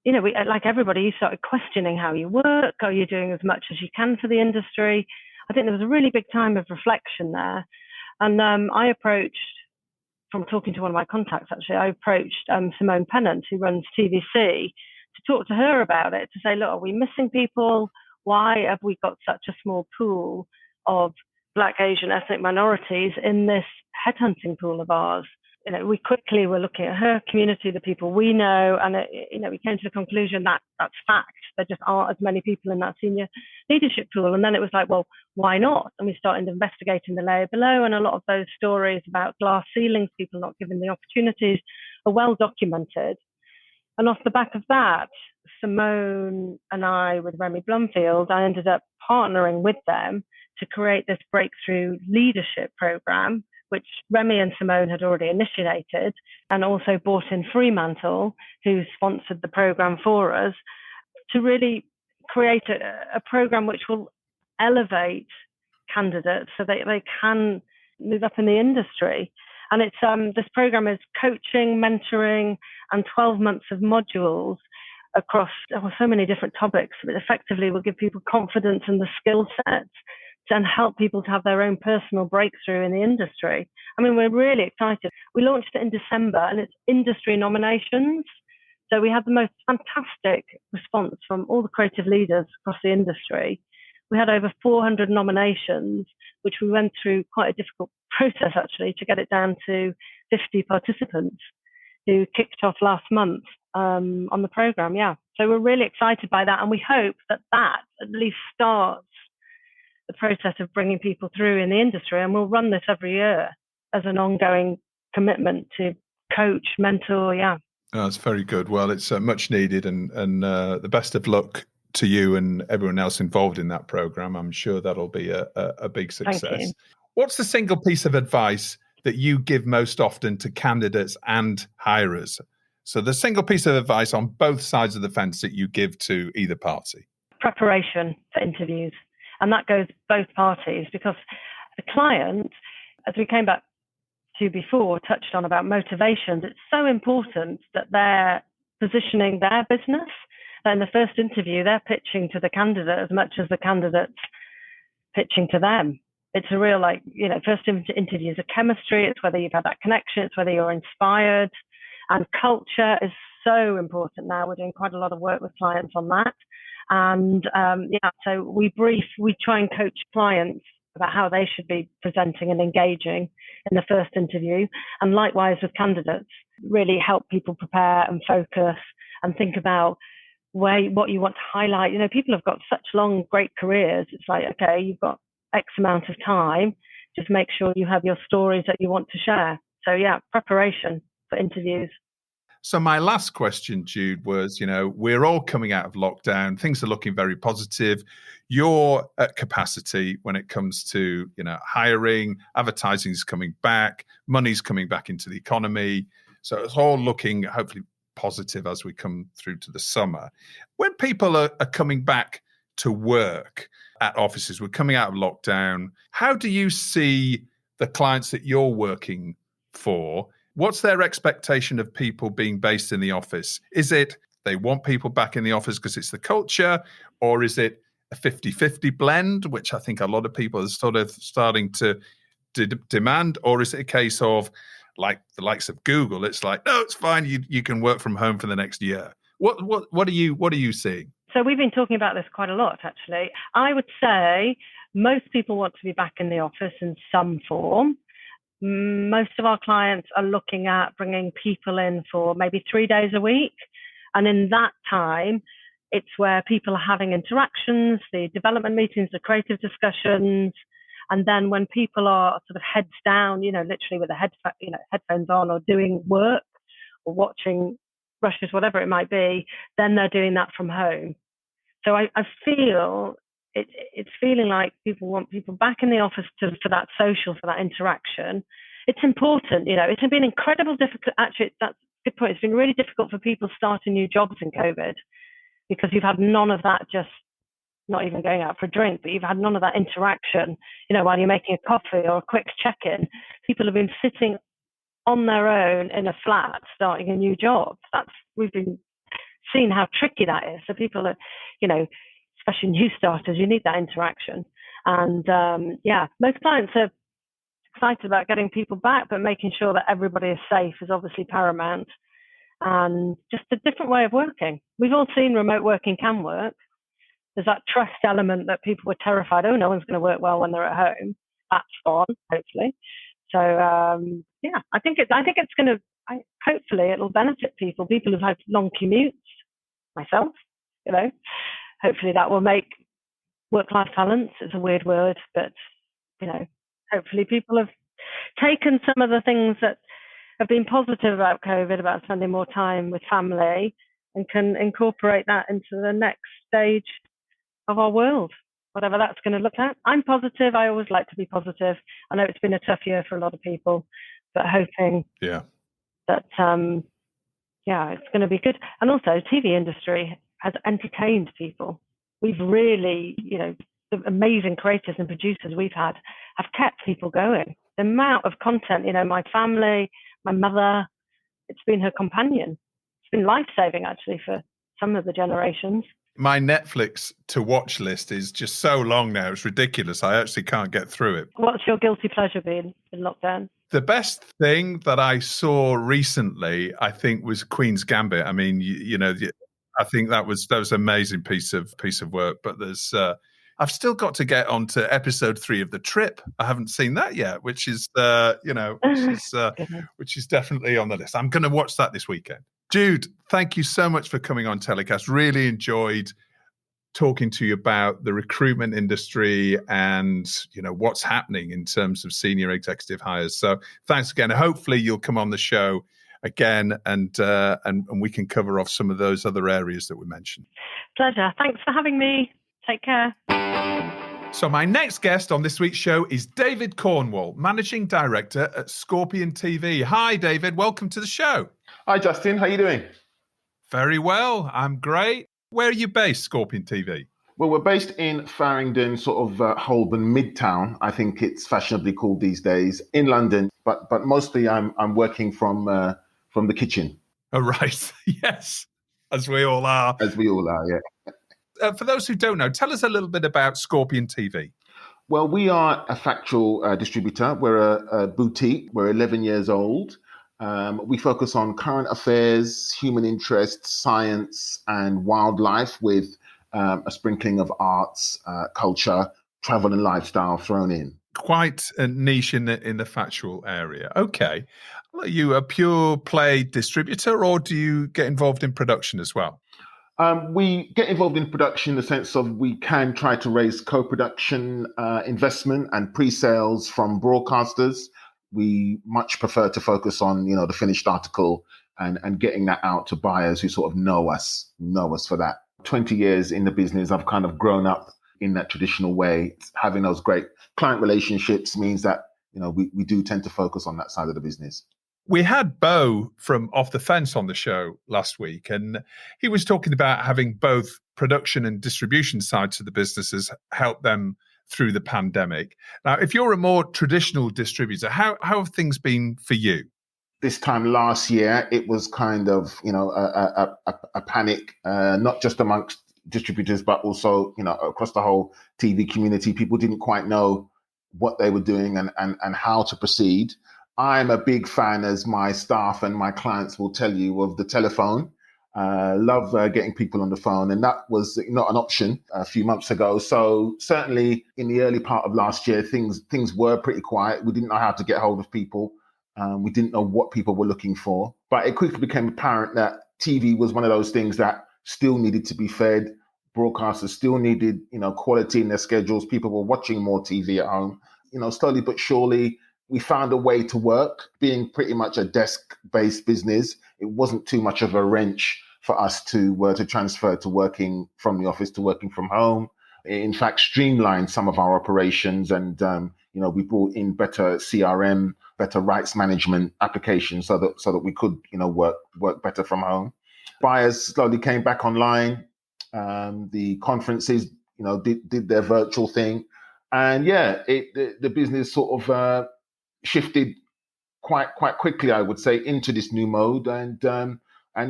we, like everybody, you started questioning how you work. Are you doing as much as you can for the industry? I think there was a really big time of reflection there. And I approached, from talking to one of my contacts, actually, I approached Simone Pennant, who runs TVC, to talk to her about it, to say, look, are we missing people? Why have we got such a small pool of Black, Asian, ethnic minorities in this headhunting pool of ours? We quickly were looking at her community, the people we know, and we came to the conclusion that that's fact. There just aren't as many people in that senior leadership pool. And then it was like, well, why not? And we started investigating the layer below, and a lot of those stories about glass ceilings, people not given the opportunities, are well documented. And off the back of that, Simone and I, with Remy Blumfield, I ended up partnering with them to create this breakthrough leadership program, which Remy and Simone had already initiated, and also brought in Fremantle, who sponsored the program for us, to really create a program which will elevate candidates so that they can move up in the industry. And it's this program is coaching, mentoring, and 12 months of modules across so many different topics. But effectively, will give people confidence and the skill sets and help people to have their own personal breakthrough in the industry. I mean, we're really excited. We launched it in December, and it's industry nominations. So we had the most fantastic response from all the creative leaders across the industry. We had over 400 nominations, which we went through quite a difficult process, actually, to get it down to 50 participants who kicked off last month on the program. Yeah. So we're really excited by that. And we hope that at least starts the process of bringing people through in the industry. And we'll run this every year as an ongoing commitment to coach, mentor. Yeah. Oh, that's very good. Well, it's much needed, and the best of luck to you and everyone else involved in that program. I'm sure that'll be a big success. What's the single piece of advice that you give most often to candidates and hirers? So the single piece of advice on both sides of the fence that you give to either party. Preparation for interviews. And that goes both parties, because the client, as we came back to before, touched on about motivations. It's so important that they're positioning their business. That in the first interview, they're pitching to the candidate as much as the candidate's pitching to them. It's a real, first interview is a chemistry. It's whether you've had that connection. It's whether you're inspired. And culture is so important now. We're doing quite a lot of work with clients on that. And so we try and coach clients about how they should be presenting and engaging in the first interview. And likewise with candidates, really help people prepare and focus and think about what you want to highlight. People have got such long, great careers. It's like, okay, you've got X amount of time. Just make sure you have your stories that you want to share. So yeah, preparation for interviews. So my last question, Jude, was, we're all coming out of lockdown. Things are looking very positive. You're at capacity when it comes to, hiring, advertising is coming back, money's coming back into the economy. So it's all looking hopefully positive as we come through to the summer. When people are coming back to work at offices, we're coming out of lockdown. How do you see the clients that you're working for? What's their expectation of people being based in the office? Is it they want people back in the office because it's the culture, or is it a 50-50 blend, which I think a lot of people are sort of starting to demand, or is it a case of like the likes of Google? It's like, no, it's fine. You can work from home for the next year. What are you seeing? So we've been talking about this quite a lot, actually. I would say most people want to be back in the office in some form. Most of our clients are looking at bringing people in for maybe 3 days a week. And in that time, it's where people are having interactions, the development meetings, the creative discussions. And then when people are sort of heads down, literally with the headphones on, or doing work or watching brushes, whatever it might be, then they're doing that from home. So I feel it's feeling like people want people back in the office for that social, for that interaction. It's important, it's been incredibly difficult. Actually, that's a good point. It's been really difficult for people starting new jobs in COVID, because you've had none of that, just not even going out for a drink, but you've had none of that interaction, while you're making a coffee or a quick check-in. People have been sitting on their own in a flat starting a new job. We've been seeing how tricky that is. So people are, especially new starters, you need that interaction. And most clients are excited about getting people back, but making sure that everybody is safe is obviously paramount. And just a different way of working. We've all seen remote working can work. There's that trust element that people were terrified, oh, no one's going to work well when they're at home. That's gone, hopefully. So I think it's going to. Hopefully, it'll benefit people. People who've had long commutes, myself. Hopefully that will make work-life balance. It's a weird word, but hopefully people have taken some of the things that have been positive about COVID, about spending more time with family, and can incorporate that into the next stage of our world, whatever that's going to look like. I'm positive. I always like to be positive. I know it's been a tough year for a lot of people, but hoping that, it's going to be good. And also, TV industry has entertained people. We've really, the amazing creators and producers we've had have kept people going. The amount of content, my family, my mother, it's been her companion. It's been life-saving, actually, for some of the generations. My Netflix to watch list is just so long now. It's ridiculous. I actually can't get through it. What's your guilty pleasure been in lockdown? The best thing that I saw recently, I think, was Queen's Gambit. I mean, I think that was an amazing piece of work. But there's, I've still got to get on to episode 3 of The Trip. I haven't seen that yet, which is definitely on the list. I'm going to watch that this weekend. Jude, thank you so much for coming on TellyCast. Really enjoyed talking to you about the recruitment industry and, what's happening in terms of senior executive hires. So thanks again. Hopefully you'll come on the show again and we can cover off some of those other areas that we mentioned. Pleasure. Thanks for having me. Take care. So my next guest on this week's show is David Cornwall, Managing Director at Scorpion TV. Hi, David. Welcome to the show. Hi, Justin. How are you doing? Very well. I'm great. Where are you based, Scorpion TV? Well, we're based in Farringdon, sort of Holborn, Midtown. I think it's fashionably called these days, in London. But mostly I'm working from the kitchen. Oh, right. Yes, as we all are. As we all are, yeah. For those who don't know, tell us a little bit about Scorpion TV. Well, we are a factual distributor. We're a boutique. We're 11 years old. We focus on current affairs, human interests, science, and wildlife with a sprinkling of arts, culture, travel and lifestyle thrown in. Quite a niche in the factual area. Okay. Are you a pure play distributor or do you get involved in production as well? We get involved in production in the sense of we can try to raise co-production investment and pre-sales from broadcasters. We much prefer to focus on, the finished article and getting that out to buyers who sort of know us for that. 20 years in the business, I've kind of grown up in that traditional way. Having those great client relationships means that, we do tend to focus on that side of the business. We had Bo from Off the Fence on the show last week, and he was talking about having both production and distribution sides of the businesses help them through the pandemic. Now, if you're a more traditional distributor, how have things been for you? This time last year, it was kind of, a panic, not just amongst distributors, but also, across the whole TV community. People didn't quite know what they were doing and how to proceed. I'm a big fan, as my staff and my clients will tell you, of the telephone. Love getting people on the phone, and that was not an option a few months ago. So certainly in the early part of last year, things were pretty quiet. We didn't know how to get hold of people. We didn't know what people were looking for. But it quickly became apparent that TV was one of those things that still needed to be fed. Broadcasters still needed, quality in their schedules. People were watching more TV at home. Slowly but surely, we found a way to work. Being pretty much a desk-based business, it wasn't too much of a wrench for us to transfer to working from the office to working from home. In fact, streamlined some of our operations, and we brought in better CRM, better rights management applications, so that we could work better from home. Buyers slowly came back online. The conferences did their virtual thing, and the business sort of shifted quite quickly, I would say, into this new mode. And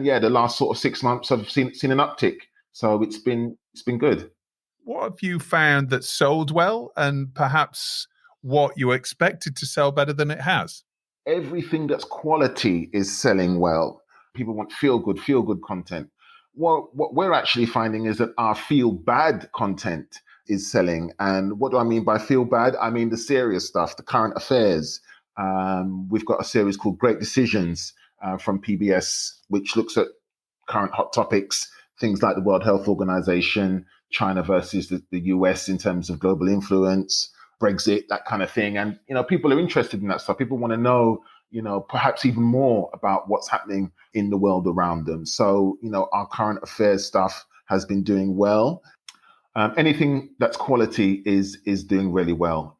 yeah, the last sort of 6 months I've seen an uptick. So it's been good. What have you found that sold well, and perhaps what you expected to sell better than it has? Everything that's quality is selling well. People want feel good content. What we're actually finding is that our feel bad content is selling. And what do I mean by feel bad? I mean the serious stuff, the current affairs. We've got a series called Great Decisions from PBS, which looks at current hot topics, things like the World Health Organization, China versus the US in terms of global influence, Brexit, that kind of thing. And, people are interested in that stuff. People want to know, perhaps even more about what's happening in the world around them. So, our current affairs stuff has been doing well. Anything that's quality is doing really well.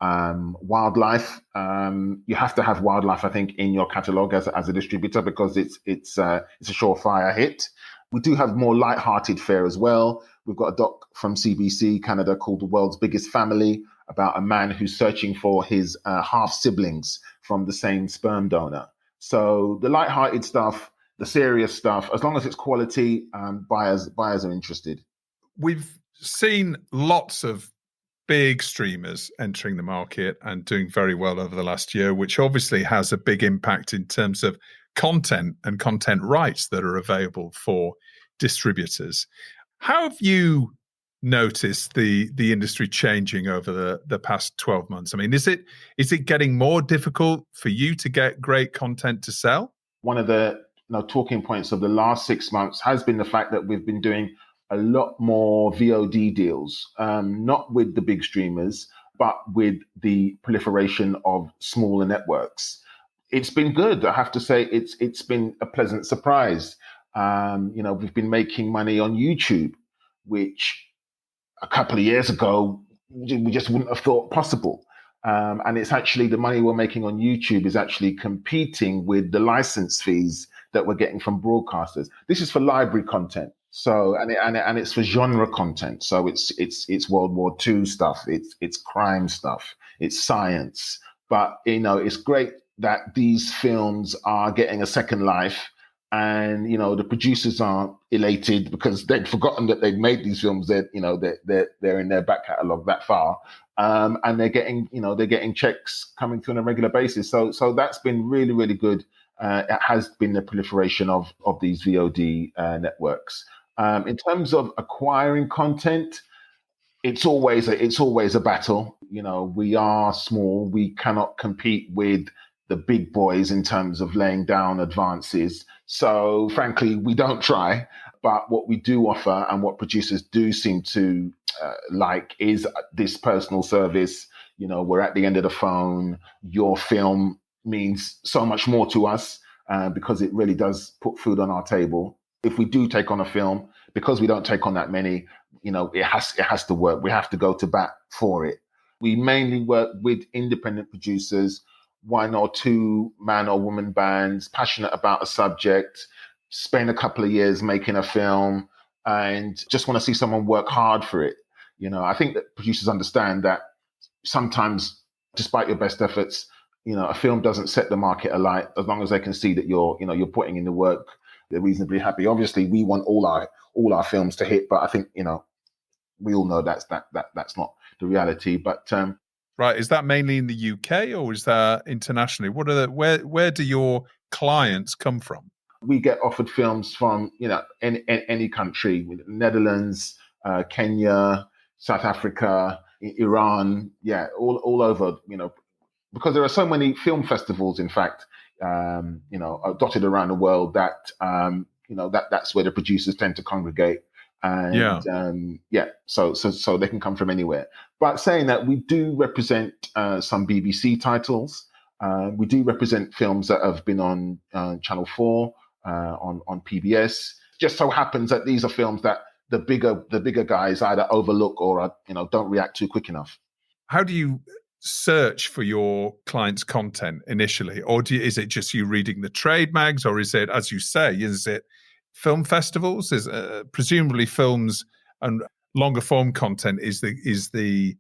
Wildlife, you have to have wildlife, I think, in your catalog as a distributor, because it's a surefire hit. We do have more light-hearted fare as well. We've got a doc from CBC Canada called The World's Biggest Family, about a man who's searching for his half siblings from the same sperm donor. So the light-hearted stuff, the serious stuff, as long as it's quality, buyers are interested. We've seen lots of big streamers entering the market and doing very well over the last year, which obviously has a big impact in terms of content and content rights that are available for distributors. How have you noticed the industry changing over the past 12 months? I mean, is it getting more difficult for you to get great content to sell? One of the talking points of the last 6 months has been the fact that we've been doing a lot more VOD deals, not with the big streamers, but with the proliferation of smaller networks. It's been good. I have to say it's been a pleasant surprise. We've been making money on YouTube, which a couple of years ago we just wouldn't have thought possible. And it's actually the money we're making on YouTube is actually competing with the license fees that we're getting from broadcasters. This is for library content. So and it's for genre content. So it's World War II stuff. It's crime stuff. It's science. But it's great that these films are getting a second life, and the producers are elated because they'd forgotten that they'd made these films. They're in their back catalogue that far, and they're getting checks coming through on a regular basis. So that's been really, really good. It has been the proliferation of these VOD networks. In terms of acquiring content, it's always a battle. We are small. We cannot compete with the big boys in terms of laying down advances. So frankly, we don't try. But what we do offer, and what producers do seem to like, is this personal service. We're at the end of the phone. Your film means so much more to us because it really does put food on our table. If we do take on a film, because we don't take on that many, it has to work. We have to go to bat for it. We mainly work with independent producers, 1 or 2 man or woman bands, passionate about a subject, spend a couple of years making a film, and just want to see someone work hard for it. I think that producers understand that sometimes, despite your best efforts, a film doesn't set the market alight. As long as they can see that you're putting in the work, they're reasonably happy. Obviously, we want all our films to hit, but I think we all know that's not the reality. But right, is that mainly in the UK or is that internationally? Where do your clients come from? We get offered films from any country: Netherlands, Kenya, South Africa, Iran, all over. Because there are so many film festivals, in fact, dotted around the world that that's where the producers tend to congregate. And so they can come from anywhere. But saying that, we do represent some BBC titles. We do represent films that have been on Channel 4, on PBS. Just so happens that these are films that the bigger guys either overlook or don't react to quick enough. How do you search for your clients' content initially, or is it just you reading the trade mags, or is it, as you say, is it film festivals? Is presumably films and longer form content is the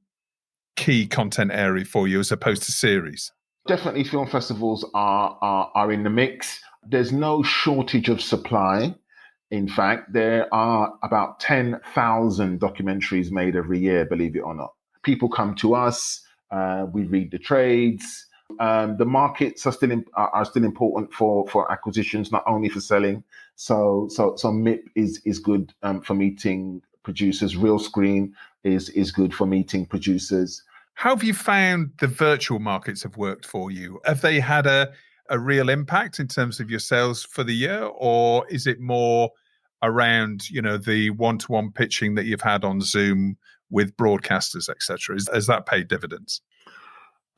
key content area for you as opposed to series? Definitely film festivals are in the mix. There's no shortage of supply. In fact, there are about 10,000 documentaries made every year, believe it or not. People come to us, we read the trades. The markets are still important for acquisitions, not only for selling. So MIP is good for meeting producers. Real Screen is good for meeting producers. How have you found the virtual markets have worked for you? Have they had a real impact in terms of your sales for the year, or is it more around, the one-to-one pitching that you've had on Zoom with broadcasters, etc.? Has that paid dividends?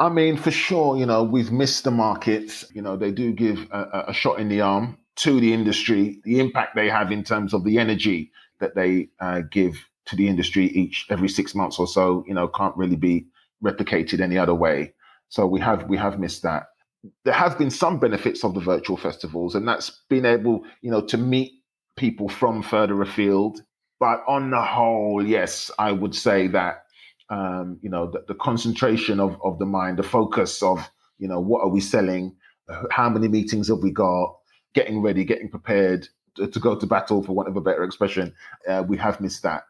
I mean, for sure, we've missed the markets. They do give a shot in the arm to the industry. The impact they have in terms of the energy that they give to the industry every 6 months or so, can't really be replicated any other way. So we have missed that. There have been some benefits of the virtual festivals, and that's been able, to meet people from further afield. But on the whole, yes, I would say that the concentration of the mind, the focus of, what are we selling? How many meetings have we got? Getting ready, getting prepared to go to battle, for want of a better expression. We have missed that.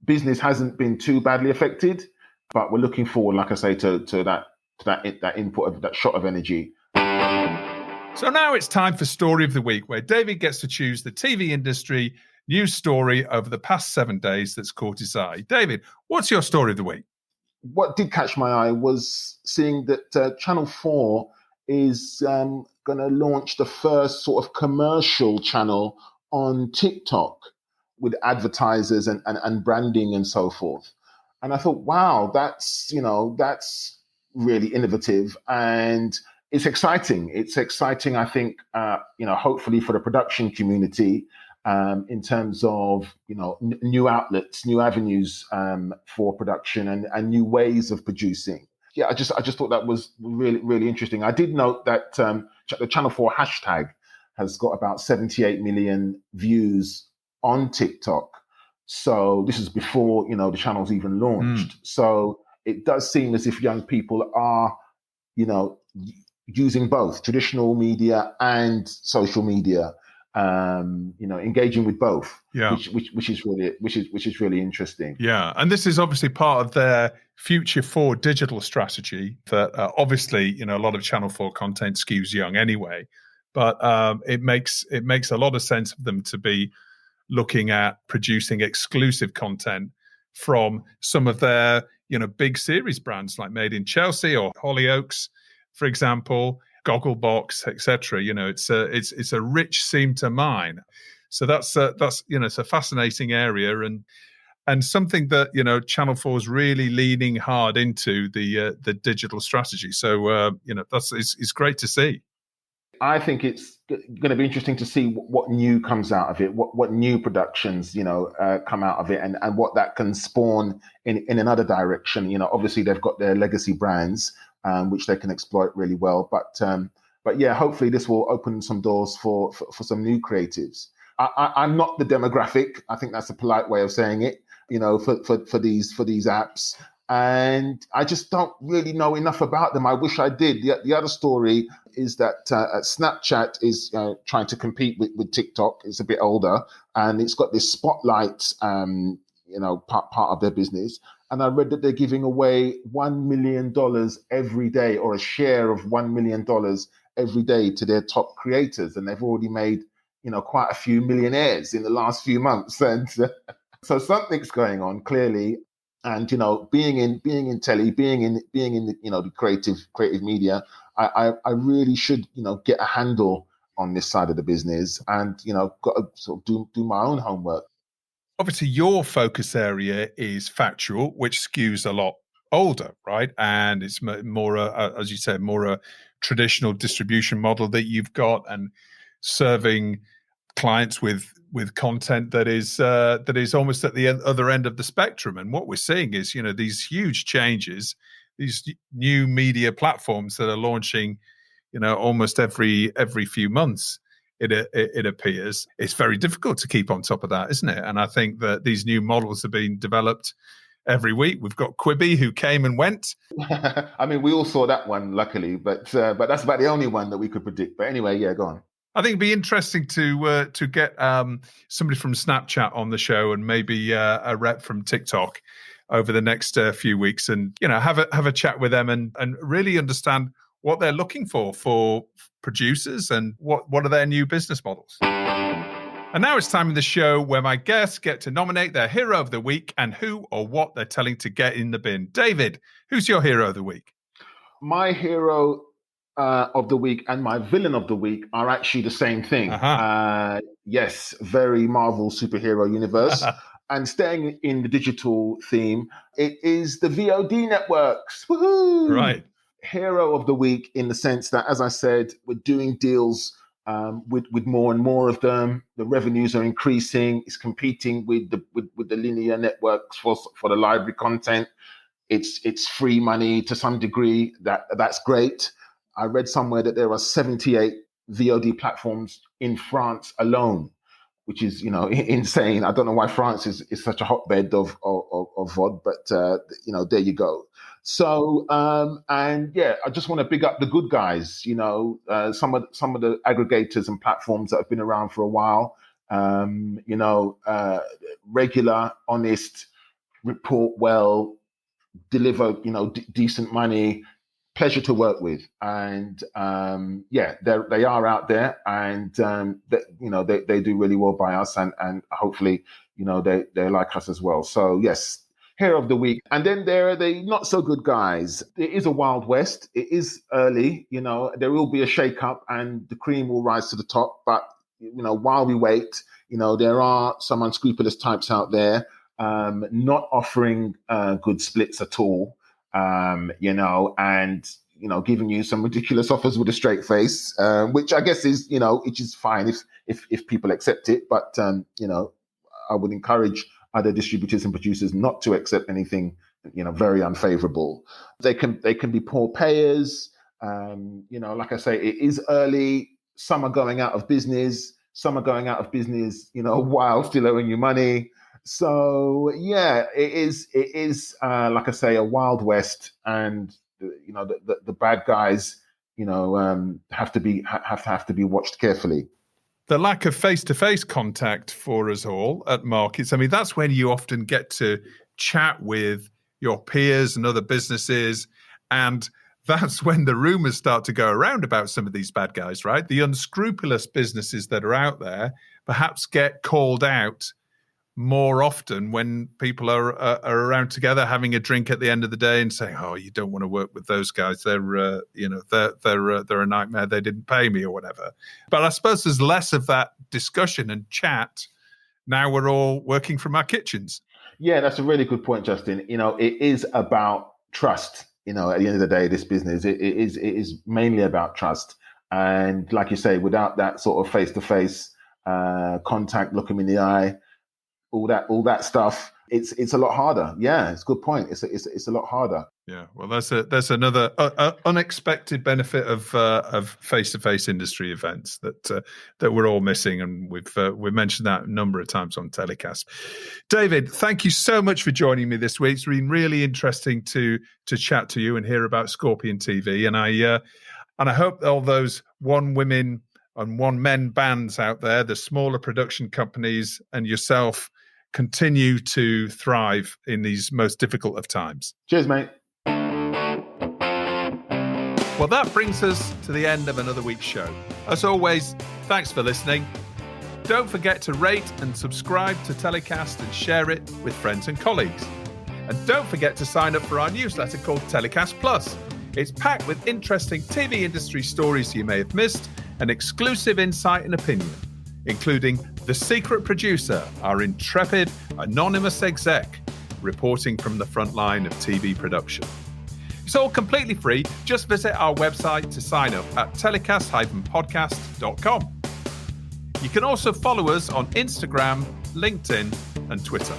Business hasn't been too badly affected, but we're looking forward, like I say, to that input of that shot of energy. So now it's time for Story of the Week, where David gets to choose the TV industry news story over the past 7 days that's caught his eye. David, what's your story of the week? What did catch my eye was seeing that Channel 4 is going to launch the first sort of commercial channel on TikTok with advertisers and branding and so forth. And I thought, wow, that's really innovative and it's exciting. It's exciting, I think, hopefully for the production community, in terms of, new outlets, new avenues for production and new ways of producing. Yeah, I just thought that was really, really interesting. I did note that the Channel 4 hashtag has got about 78 million views on TikTok. So this is before, the channel's even launched. So it does seem as if young people are, using both traditional media and social media, engaging with both, which is really interesting. Yeah, and this is obviously part of their Future 4 digital strategy. That obviously, a lot of Channel 4 content skews young anyway, but it makes a lot of sense for them to be looking at producing exclusive content from some of their, big series brands like Made in Chelsea or Hollyoaks, for example, Gogglebox, etc. It's a rich seam to mine. So that's it's a fascinating area and something that Channel 4 is really leaning hard into the digital strategy. So it's great to see. I think it's going to be interesting to see what new comes out of it, what new productions, come out of it and what that can spawn in another direction. Obviously they've got their legacy brands, which they can exploit really well. But yeah, hopefully this will open some doors for some new creatives. I'm not the demographic. I think that's a polite way of saying it, for these apps. And I just don't really know enough about them. I wish I did. The other story is that Snapchat is trying to compete with TikTok. It's a bit older, and it's got this spotlight, part of their business. And I read that they're giving away $1 million every day, or a share of $1 million every day to their top creators. And they've already made, quite a few millionaires in the last few months. And so something's going on, clearly. And being in telly, being in the creative media, I really should get a handle on this side of the business, and got to sort of do my own homework. Obviously, your focus area is factual, which skews a lot older, right? And it's more, as you said, more a traditional distribution model that you've got, and serving clients with content that is almost at the other end of the spectrum. And what we're seeing is, these huge changes, these new media platforms that are launching, almost every few months. It appears it's very difficult to keep on top of that, isn't it? And I think that these new models are being developed every week. We've got Quibi, who came and went. I mean, we all saw that one, luckily, but that's about the only one that we could predict. But anyway, yeah, go on. I think it'd be interesting to get somebody from Snapchat on the show, and maybe a rep from TikTok over the next few weeks, and have a chat with them and really understand what they're looking for producers and what are their new business models. And now it's time in the show where my guests get to nominate their hero of the week and who or what they're telling to get in the bin. David, who's your hero of the week? My hero of the week and my villain of the week are actually the same thing. Yes, very Marvel superhero universe. And staying in the digital theme, it is the VOD networks. Woohoo! Right. Hero of the week in the sense that, as I said, we're doing deals with more and more of them. The revenues are increasing. It's competing with the linear networks for the library content. It's free money to some degree. That's great. I read somewhere that there are 78 VOD platforms in France alone, which is insane. I don't know why France is such a hotbed of VOD, but there you go. So and yeah, I just want to big up the good guys. Some of the aggregators and platforms that have been around for a while. Regular, honest, report well, deliver decent money. Pleasure to work with, and they are out there, and they do really well by us, and hopefully they like us as well. So yes, hero of the week. And then there are the not so good guys. It is a wild west. It is early. There will be a shake-up, and the cream will rise to the top. But while we wait, there are some unscrupulous types out there not offering good splits at all. Giving you some ridiculous offers with a straight face, which I guess is, which is fine if people accept it. But, I would encourage other distributors and producers not to accept anything, very unfavorable. They can be poor payers. Like I say, it is early. Some are going out of business. Some are going out of business, while still owing you money. So yeah, it is like I say, a wild west, and the bad guys have to be watched carefully. The lack of face-to-face contact for us all at markets, I mean, that's when you often get to chat with your peers and other businesses, and that's when the rumors start to go around about some of these bad guys, right? The unscrupulous businesses that are out there perhaps get called out more often when people are around together having a drink at the end of the day and saying, "Oh, you don't want to work with those guys. They're a nightmare. They didn't pay me," or whatever. But I suppose there's less of that discussion and chat now. We're all working from our kitchens. Yeah, that's a really good point, Justin. It is about trust. At the end of the day, this business it is mainly about trust. And like you say, without that sort of face-to-face contact, look them in the eye, all that stuff, it's a lot harder. Yeah, it's a good point. It's a lot harder. Yeah, well, there's another unexpected benefit of face-to-face industry events that we're all missing, and we've mentioned that a number of times on TellyCast. David, thank you so much for joining me this week. It's been really interesting to chat to you and hear about Scorpion TV, and I hope all those one women and one men bands out there, the smaller production companies, and yourself continue to thrive in these most difficult of times. Cheers, mate. Well, that brings us to the end of another week's show. As always, thanks for listening. Don't forget to rate and subscribe to TellyCast and share it with friends and colleagues. And don't forget to sign up for our newsletter called TellyCast Plus. It's packed with interesting TV industry stories you may have missed and exclusive insight and opinion, including the secret producer, our intrepid, anonymous exec, reporting from the front line of TV production. It's all completely free. Just visit our website to sign up at telecast-podcast.com. You can also follow us on Instagram, LinkedIn, and Twitter.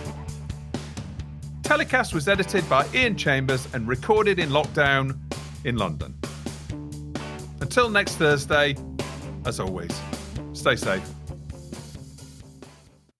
TellyCast was edited by Ian Chambers and recorded in lockdown in London. Until next Thursday, as always, stay safe.